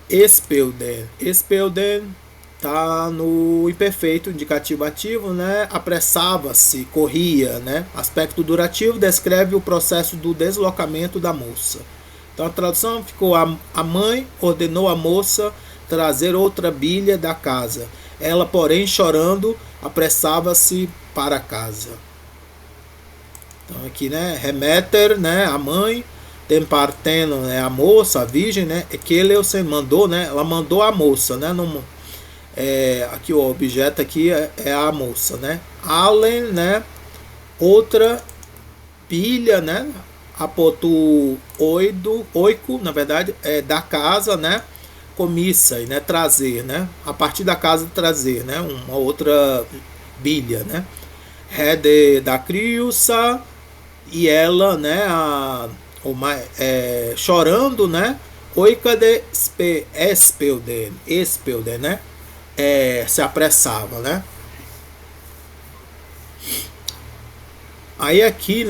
espelden. Espelden tá no imperfeito indicativo ativo, né? Apressava-se, corria, né? Aspecto durativo descreve o processo do deslocamento da moça. Então a tradução ficou: a mãe ordenou a moça trazer outra bilha da casa. Ela, porém, chorando, apressava-se para casa. Então aqui, né? Remeter, né? A mãe. Temparteno, né? A moça, a virgem, né? Ekeleusen mandou, né? Ela mandou a moça, né? Aqui o objeto aqui é a moça, né? Allen, né? Outra pilha, né? Apotu oiko, na verdade, é da casa, né? Comissai, né? Trazer, né? A partir da casa trazer, né? Uma outra bilha, né? Rede da criusa, e ela, né? Chorando, né? Oika de espelden, né? Se apressava, né? Aí aqui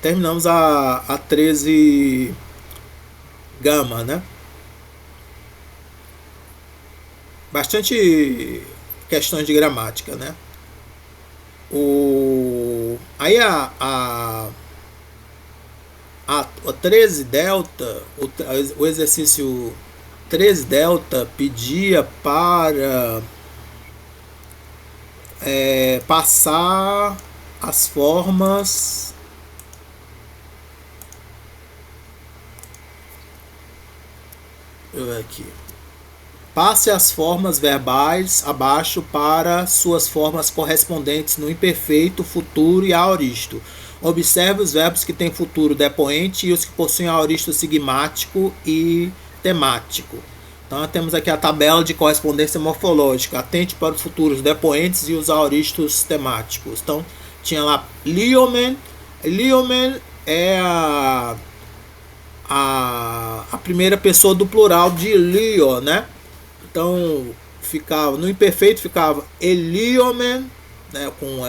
terminamos a 13 gama, né? Bastante questões de gramática, né? Aí a 13 delta, o exercício 13 delta pedia para passar as formas aqui. Passe as formas verbais abaixo para suas formas correspondentes no imperfeito, futuro e aoristo. Observe os verbos que têm futuro depoente e os que possuem aoristo sigmático e temático. Então temos aqui a tabela de correspondência morfológica. Atente para os futuros depoentes e os aoristos temáticos. Então tinha lá liomen. Liomen é a primeira pessoa do plural de lio, né? Então ficava no imperfeito, ficava eliomen, né? Com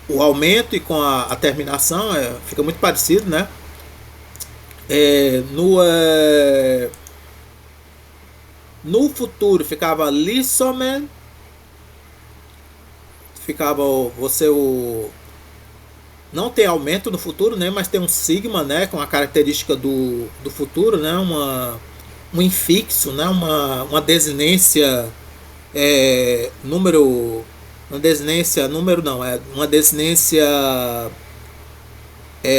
o aumento e com a terminação, fica muito parecido, né? No futuro ficava lissomen, ficava não tem aumento no futuro, né? Mas tem um sigma, né? Com a característica do futuro, né? um infixo, né? Uma desinência número. Uma desinência número não, é uma desinência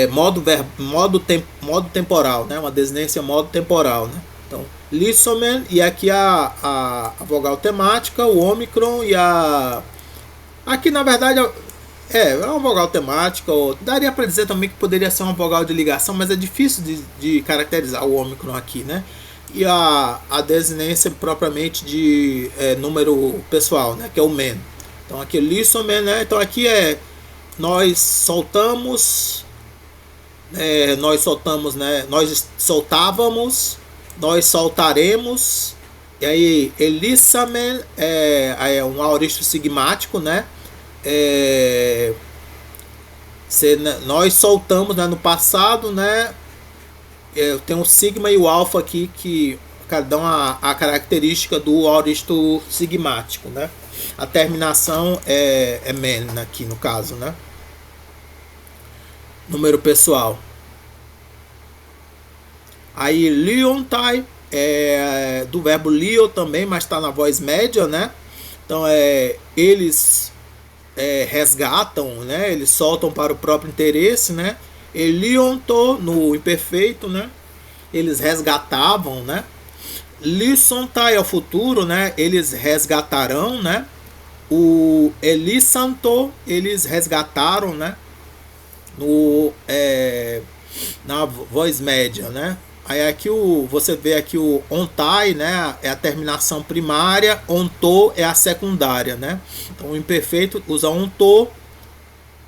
modo temporal, né? Uma desinência modo temporal, né? Então, lissomen, e aqui a vogal temática, o ômicron e a. Aqui na verdade é uma vogal temática, ou daria para dizer também que poderia ser uma vogal de ligação, mas é difícil de caracterizar o ômicron aqui, né? E a desinência propriamente de número pessoal, né? Que é o men. Então aqui lissomen, né? Então aqui nós soltamos, né? Nós soltávamos, nós soltaremos. E aí elissamen é um aoristo sigmático, né? Nós soltamos, né, no passado, né? Tem o sigma e o alfa aqui que dão a característica do aoristo sigmático, né? A terminação é men aqui no caso, né? Número pessoal. Aí liontai é do verbo lio também, mas está na voz média, né? Então eles resgatam, né? Eles soltam para o próprio interesse, né? Elionto no imperfeito, né? Eles resgatavam, né? Lisontai é o futuro, né? Eles resgatarão, né? O elisanto, eles resgataram, né? Na voz média, né? Aí aqui você vê aqui o ontai, né? É a terminação primária, onto é a secundária, né? Então o imperfeito usa onto,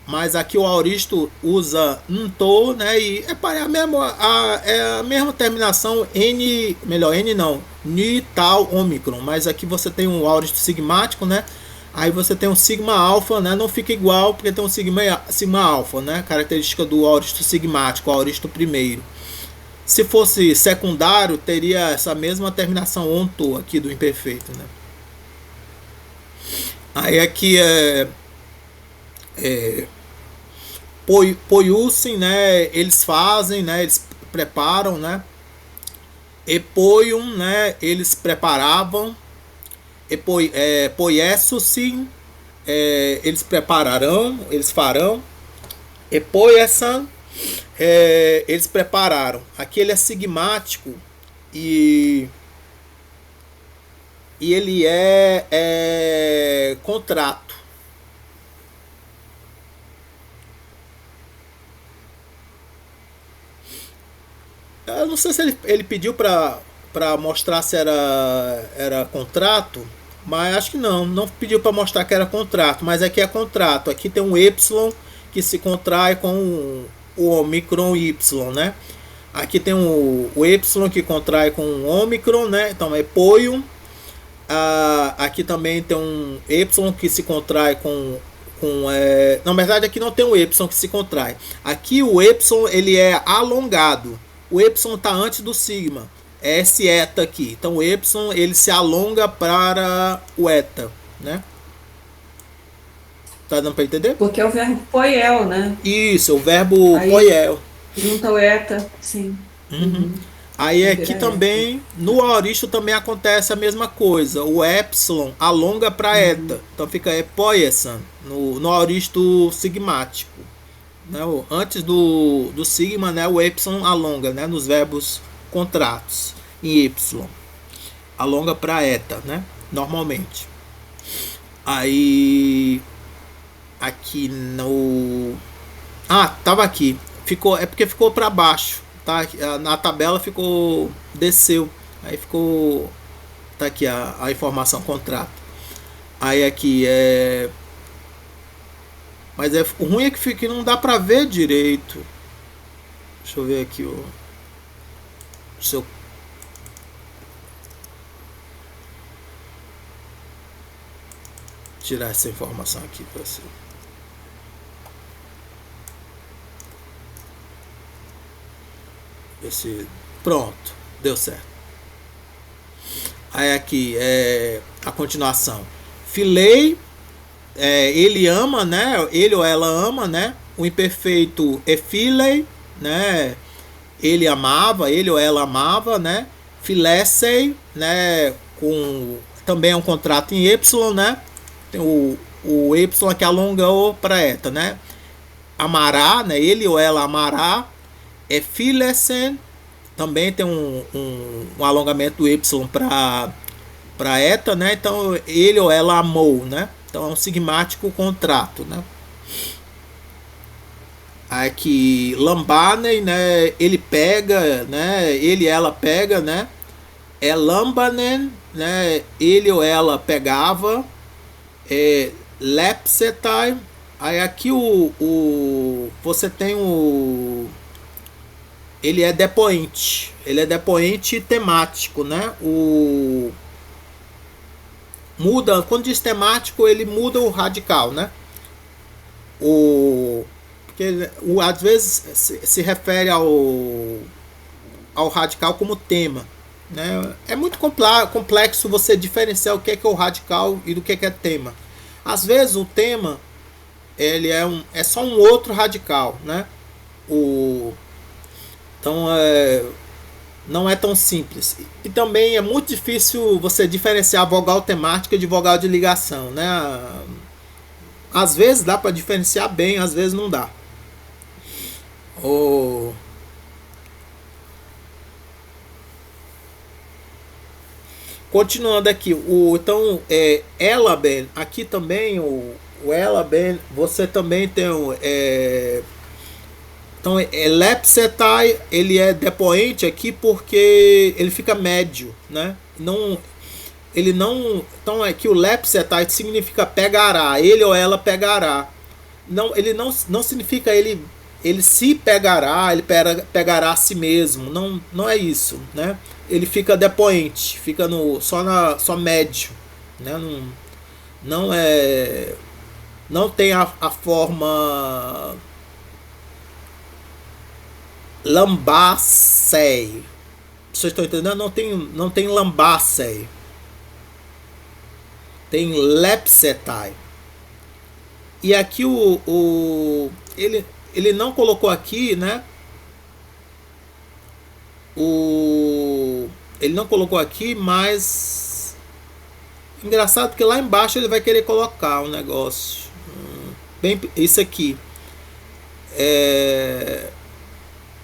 mas aqui o aoristo usa nto, né? E é a mesma terminação n não, ni tal ômicron, mas aqui você tem um aoristo sigmático, né? Aí você tem um sigma alfa, né? Não fica igual porque tem um sigma alfa, né? Característica do aoristo sigmático, o aoristo primeiro. Se fosse secundário, teria essa mesma terminação onto aqui do imperfeito, né? Aí aqui poiussem, né? Eles fazem, né? Eles preparam, né? Epoium, né? Eles preparavam. Poiessusim, eles prepararão, eles farão. Epoiesan, eles prepararam. Aqui ele é sigmático e ele é contrato. Eu não sei se ele pediu para mostrar se era contrato, mas acho que não pediu para mostrar que era contrato, mas aqui é contrato. Aqui tem um Y que se contrai com o ômicron Y, né? Aqui tem o Y que contrai com o ômicron, né? Então é poium. Aqui também tem um Y que se contrai na verdade aqui não tem um Y que se contrai. Aqui o Y ele é alongado. O Y está antes do sigma. É esse eta aqui. Então o Y ele se alonga para o eta, né? Tá dando para entender? Porque é o verbo poiel, né? Isso, o verbo aí, poiel. Junta o eta, sim. Uhum. Aí aqui também, no aoristo também acontece a mesma coisa. O epsilon alonga para eta. Então fica poiesan no aoristo sigmático. Né? Antes do sigma, né? O epsilon alonga, né? Nos verbos contratos em y. Alonga para eta, né? Normalmente. Aí aqui no tava aqui. É porque ficou para baixo, tá? Na tabela desceu. Aí ficou tá aqui a informação contrato. Aí aqui mas o ruim é que não dá para ver direito. Deixa eu ver aqui se eu tirar essa informação aqui para você. Pronto, deu certo. Aí aqui a continuação. Filei, ele ama, né? Ele ou ela ama, né? O imperfeito é filei, né? Ele amava, ele ou ela amava, né? Filesei, né, também é um contrato em Y, né? Tem o Y que alongou para eta, né? Amará, né? Ele ou ela amará. É Filesen, também tem um alongamento do Y para eta, né? Então ele ou ela amou, né? Então é um sigmático contrato, né? Aqui Lambanen, né? Ele pega, né? Ele ela pega, né? É Lambanen, né? Ele ou ela pegava. É Lepsetai. Aí aqui você tem ele é depoente. Ele é depoente temático, né? Muda, quando diz temático, ele muda o radical, né? Porque às vezes se refere ao radical como tema, né? É muito complexo você diferenciar o que é o radical e do que é tema. Às vezes o tema ele é só um outro radical, né? Então não é tão simples. E também é muito difícil você diferenciar vogal temática de vogal de ligação, né? Às vezes dá para diferenciar bem, às vezes não dá. Continuando aqui, então Elaben, aqui também o Elaben, você também tem então Lepsetai, ele é depoente aqui porque ele fica médio, né? Ele não, então aqui o Lepsetai significa pegará, ele ou ela pegará. Não, ele não significa ele se pegará, ele pegará a si mesmo. Não é isso, né? Ele fica depoente, fica só médio, né? Não tem a forma lambacei. Vocês estão entendendo? Não tem lambacei. Tem lepsetai. E aqui ele não colocou aqui, né? Ele não colocou aqui, mas engraçado que lá embaixo ele vai querer colocar um negócio. Bem, isso aqui.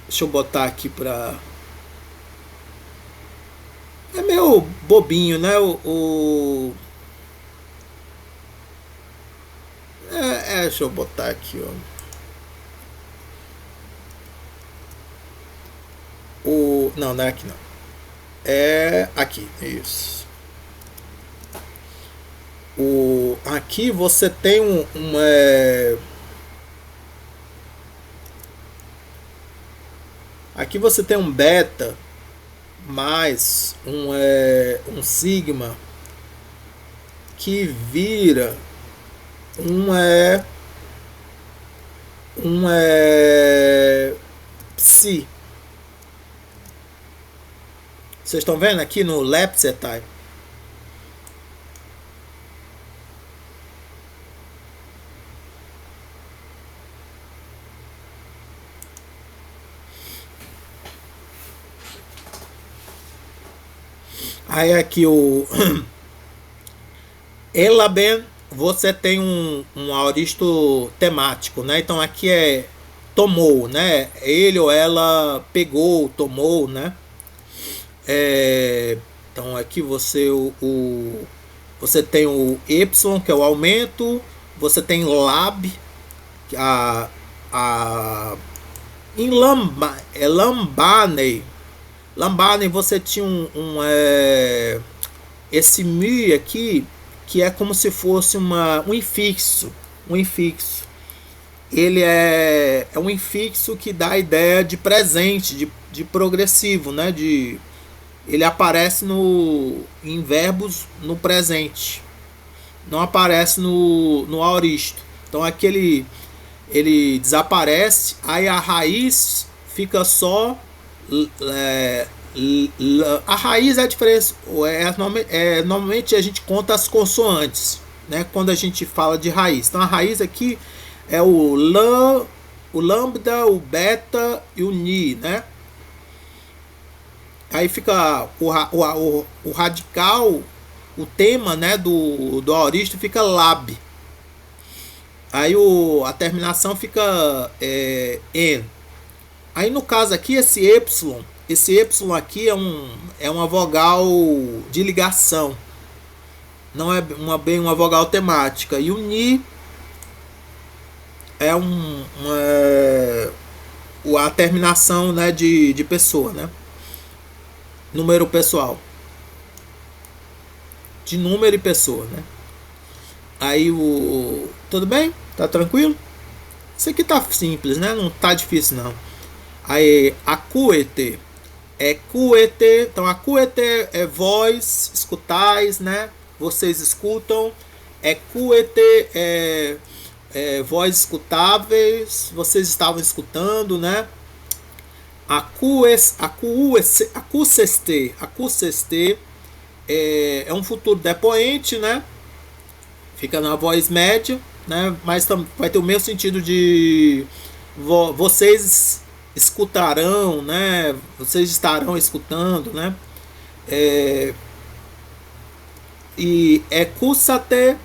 Deixa eu botar aqui pra. É meio bobinho, né? Deixa eu botar aqui, ó. Não é aqui não. É aqui, isso. Aqui você tem aqui você tem um beta mais um sigma que vira psi. Vocês estão vendo aqui no Lepsetai? Aí aqui Elaben, você tem um aoristo temático, né? Então aqui é tomou, né? Ele ou ela pegou, tomou, né? Então aqui você tem o Y, que é o aumento, você tem lab, em Lambanen você tinha esse mi aqui, que é como se fosse um infixo. Ele é um infixo que dá a ideia de presente, de progressivo, né? Ele aparece em verbos no presente, não aparece no aoristo. Então aqui ele desaparece, aí a raiz fica só. A raiz é a diferença. Normalmente a gente conta as consoantes, né? Quando a gente fala de raiz. Então a raiz aqui é o lambda, o beta e o ni, né? aí fica o radical, o tema, né, do aoristo fica lab. Aí a terminação fica en. Aí no caso aqui, esse Y aqui é uma vogal de ligação. Não é bem uma vogal temática. E o Ni é a terminação, né, de pessoa, né? Número pessoal. De número e pessoa, né? Aí tudo bem? Tá tranquilo? Isso aqui tá simples, né? Não tá difícil não. Aí acuete é cuete. Então acuete é vós escutais, né? Vocês escutam. É cuete vós escutáveis, vocês estavam escutando, né? Acuseste é um futuro depoente, né? Fica na voz média, né? Mas vai ter o mesmo sentido de vocês escutarão, né? Vocês estarão escutando, né? E cursate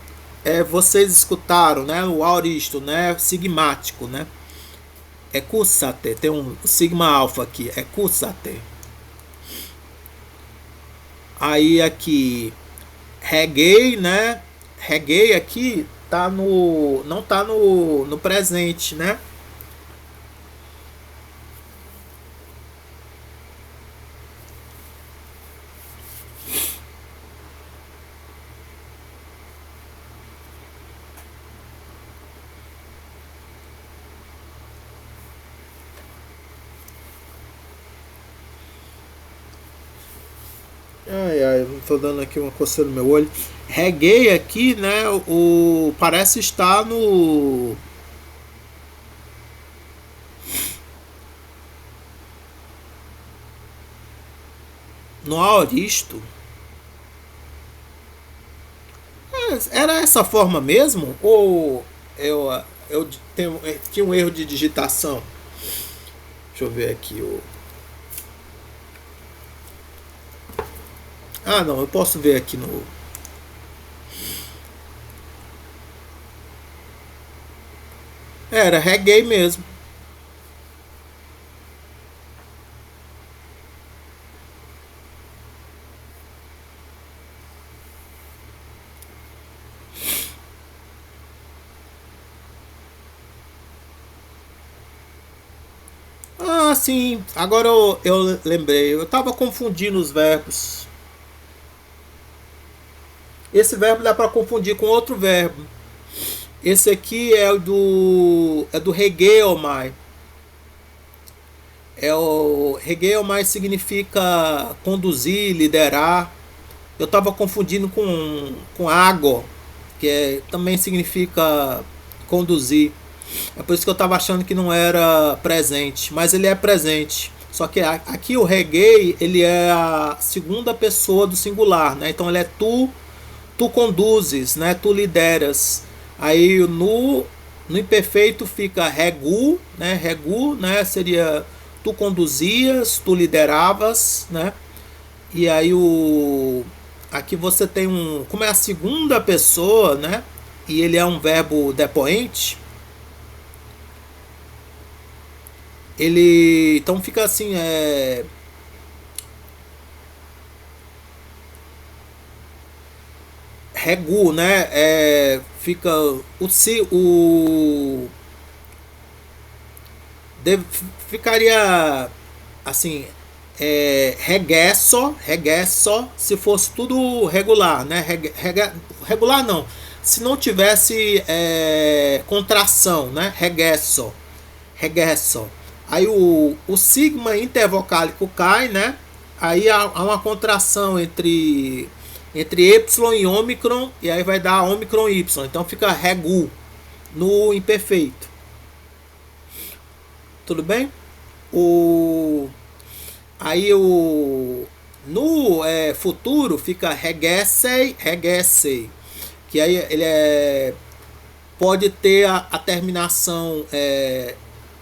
vocês escutaram, né? O aoristo, né? Sigmático, né? Cursate, tem um sigma alfa aqui, cursate. Aí aqui reggae, né? Reggae aqui tá não tá no presente, né? Ai, não tô dando aqui uma coceira no meu olho. Reggae aqui, né? Parece estar no aoristo. Era essa forma mesmo? Ou eu tinha um erro de digitação? Deixa eu ver aqui não, eu posso ver aqui no... Era reggae mesmo. Sim, agora eu lembrei. Eu estava confundindo os verbos. Esse verbo dá para confundir com outro verbo. Esse aqui é do regeomai. O regeomai significa conduzir, liderar. Eu estava confundindo com água, que também significa conduzir. É por isso que eu estava achando que não era presente, mas ele é presente. Só que aqui o reggae, ele é a segunda pessoa do singular, né? Então ele é tu conduzes, né? Tu lideras. Aí no imperfeito fica regu, né? Regu, né? Seria tu conduzias, tu lideravas, né? E aí aqui você tem como é a segunda pessoa, né? E ele é um verbo depoente. Ele então fica assim, regu, né? Fica ficaria assim, regesso se fosse tudo regular, né? Regular não, se não tivesse contração, né? Regesso. Aí o sigma intervocálico cai, né? Aí há uma contração entre epsilon e ômicron, e aí vai dar ômicron y. Então fica regu no imperfeito. Tudo bem? Aí no futuro fica regessei, que aí ele pode ter a terminação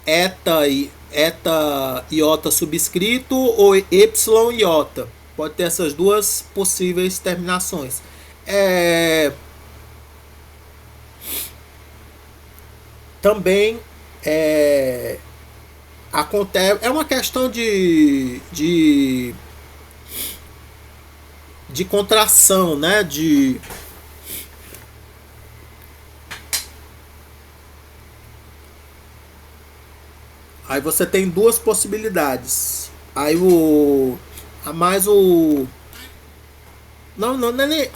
eta eta iota subscrito ou epsilon iota. Pode ter essas duas possíveis terminações. Também acontece, é uma questão de contração, né? Aí você tem duas possibilidades. Aí não é nem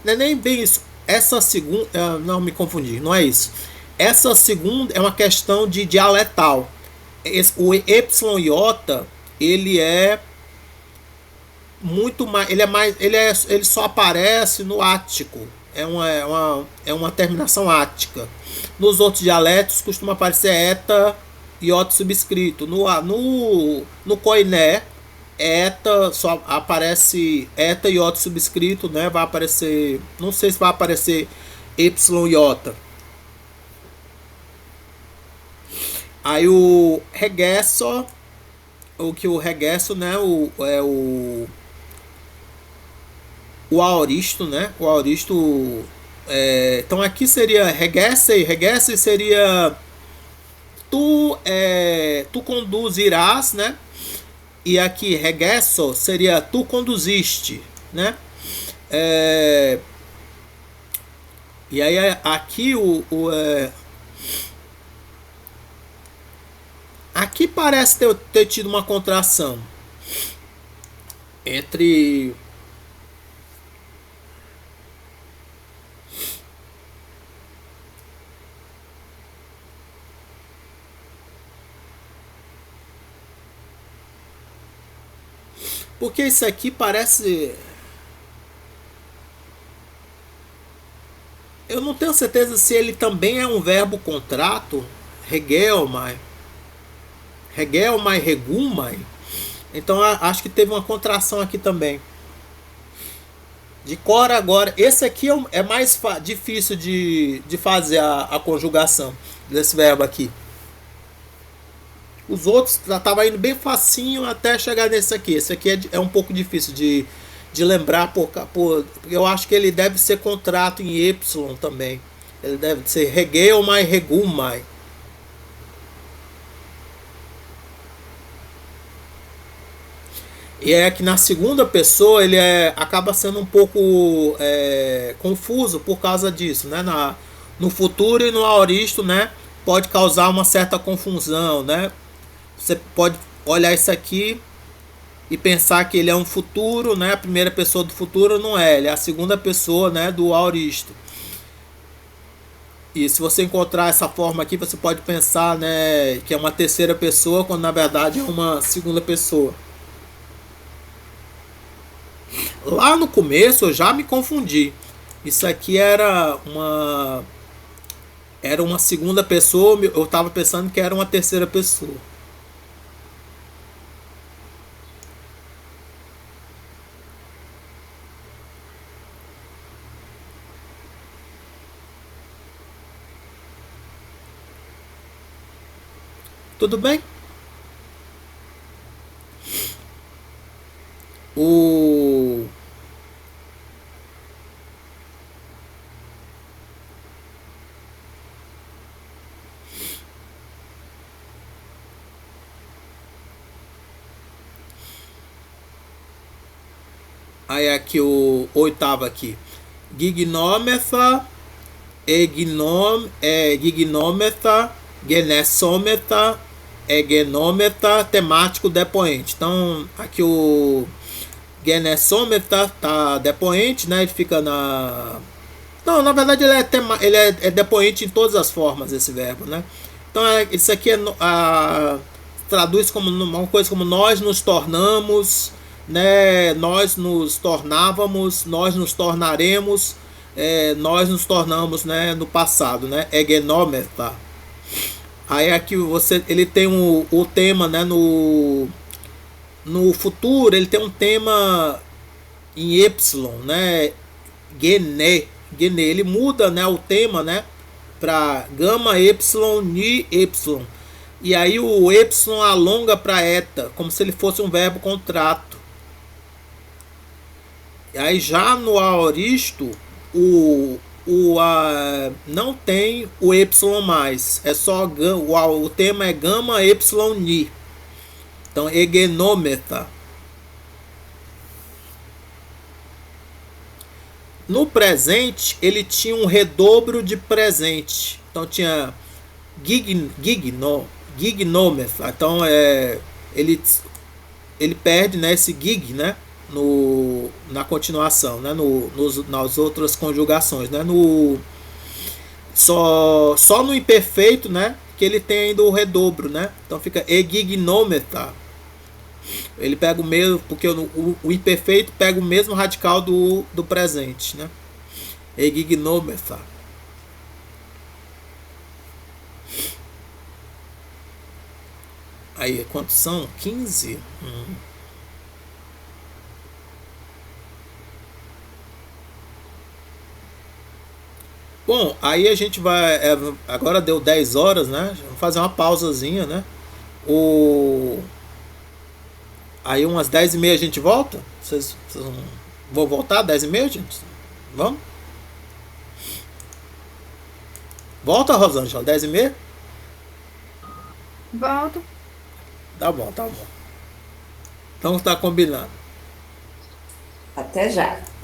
não é nem bem isso. Essa segunda, não, me confundi, não é isso. Essa segunda é uma questão de dialetal. O epsilon iota, ele é muito mais, ele só aparece no ático. É uma terminação ática. Nos outros dialetos costuma aparecer eta iota subscrito. No koiné, eta só aparece eta iota subscrito, né? Vai aparecer, não sei se vai aparecer epsilon iota. Aí o regesso, o regesso, né? O aoristo, né? O aoristo. Então aqui seria regesse seria tu conduzirás, né? E aqui regesso seria tu conduziste, né? E aí aqui aqui parece ter tido uma contração entre porque isso aqui parece, eu não tenho certeza se ele também é um verbo contrato, regelmai, regumai. Então acho que teve uma contração aqui também. De cor agora, esse aqui é mais difícil de fazer a conjugação desse verbo aqui. Os outros tava indo bem facinho até chegar nesse aqui. Esse aqui é um pouco difícil de lembrar, porque eu acho que ele deve ser contrato em Y também. Ele deve ser regelmai, regumai. E é que na segunda pessoa ele acaba sendo um pouco confuso por causa disso, né? No futuro e no aoristo, né? Pode causar uma certa confusão, né? Você pode olhar isso aqui e pensar que ele é um futuro, né? A primeira pessoa do futuro não é, ele é a segunda pessoa, né? Do aoristo. E se você encontrar essa forma aqui, você pode pensar, né? Que é uma terceira pessoa, quando na verdade é uma segunda pessoa. Lá no começo eu já me confundi. Isso aqui era uma segunda pessoa, eu estava pensando que era uma terceira pessoa. Tudo bem? Aí aqui o oitavo aqui. Gignometha, gignometha, genesômetha, egenômetha, temático depoente. Então aqui o genesômetha tá depoente, né? Ele fica na... Não, na verdade ele é depoente em todas as formas, esse verbo, né? Então isso aqui traduz como uma coisa como nós nos tornamos, né? Nós nos tornávamos, nós nos tornaremos, nós nos tornamos, né? No passado, né? Egenômetha. Aí aqui ele tem o tema, né? No futuro ele tem um tema em Y, né? Gene, ele muda, né? O tema, né? Para gama Y, ni Y. E aí o Y alonga para eta, como se ele fosse um verbo contrato. E aí já no aoristo, não tem o Y mais. É só o tema é gama Y ni. Então, egenômeta. No presente, ele tinha um redobro de presente. Então, tinha gignômeta. Então, ele perde, né, esse gig, né, na continuação, né, nas outras conjugações. Né, só no imperfeito, né, que ele tem ainda o redobro. Né, então, fica egignômeta. Ele pega o mesmo, porque o imperfeito pega o mesmo radical do presente, né? Egignômeta. Aí, quantos são? 15? Bom, aí a gente vai... agora deu 10 horas, né? Vamos fazer uma pausazinha, né? Aí umas 10h30 a gente volta? Vocês vão voltar 10h30, gente? Vamos? Volta, Rosângela, 10h30? Volto. Tá bom, tá bom. Então tá combinado. Até já.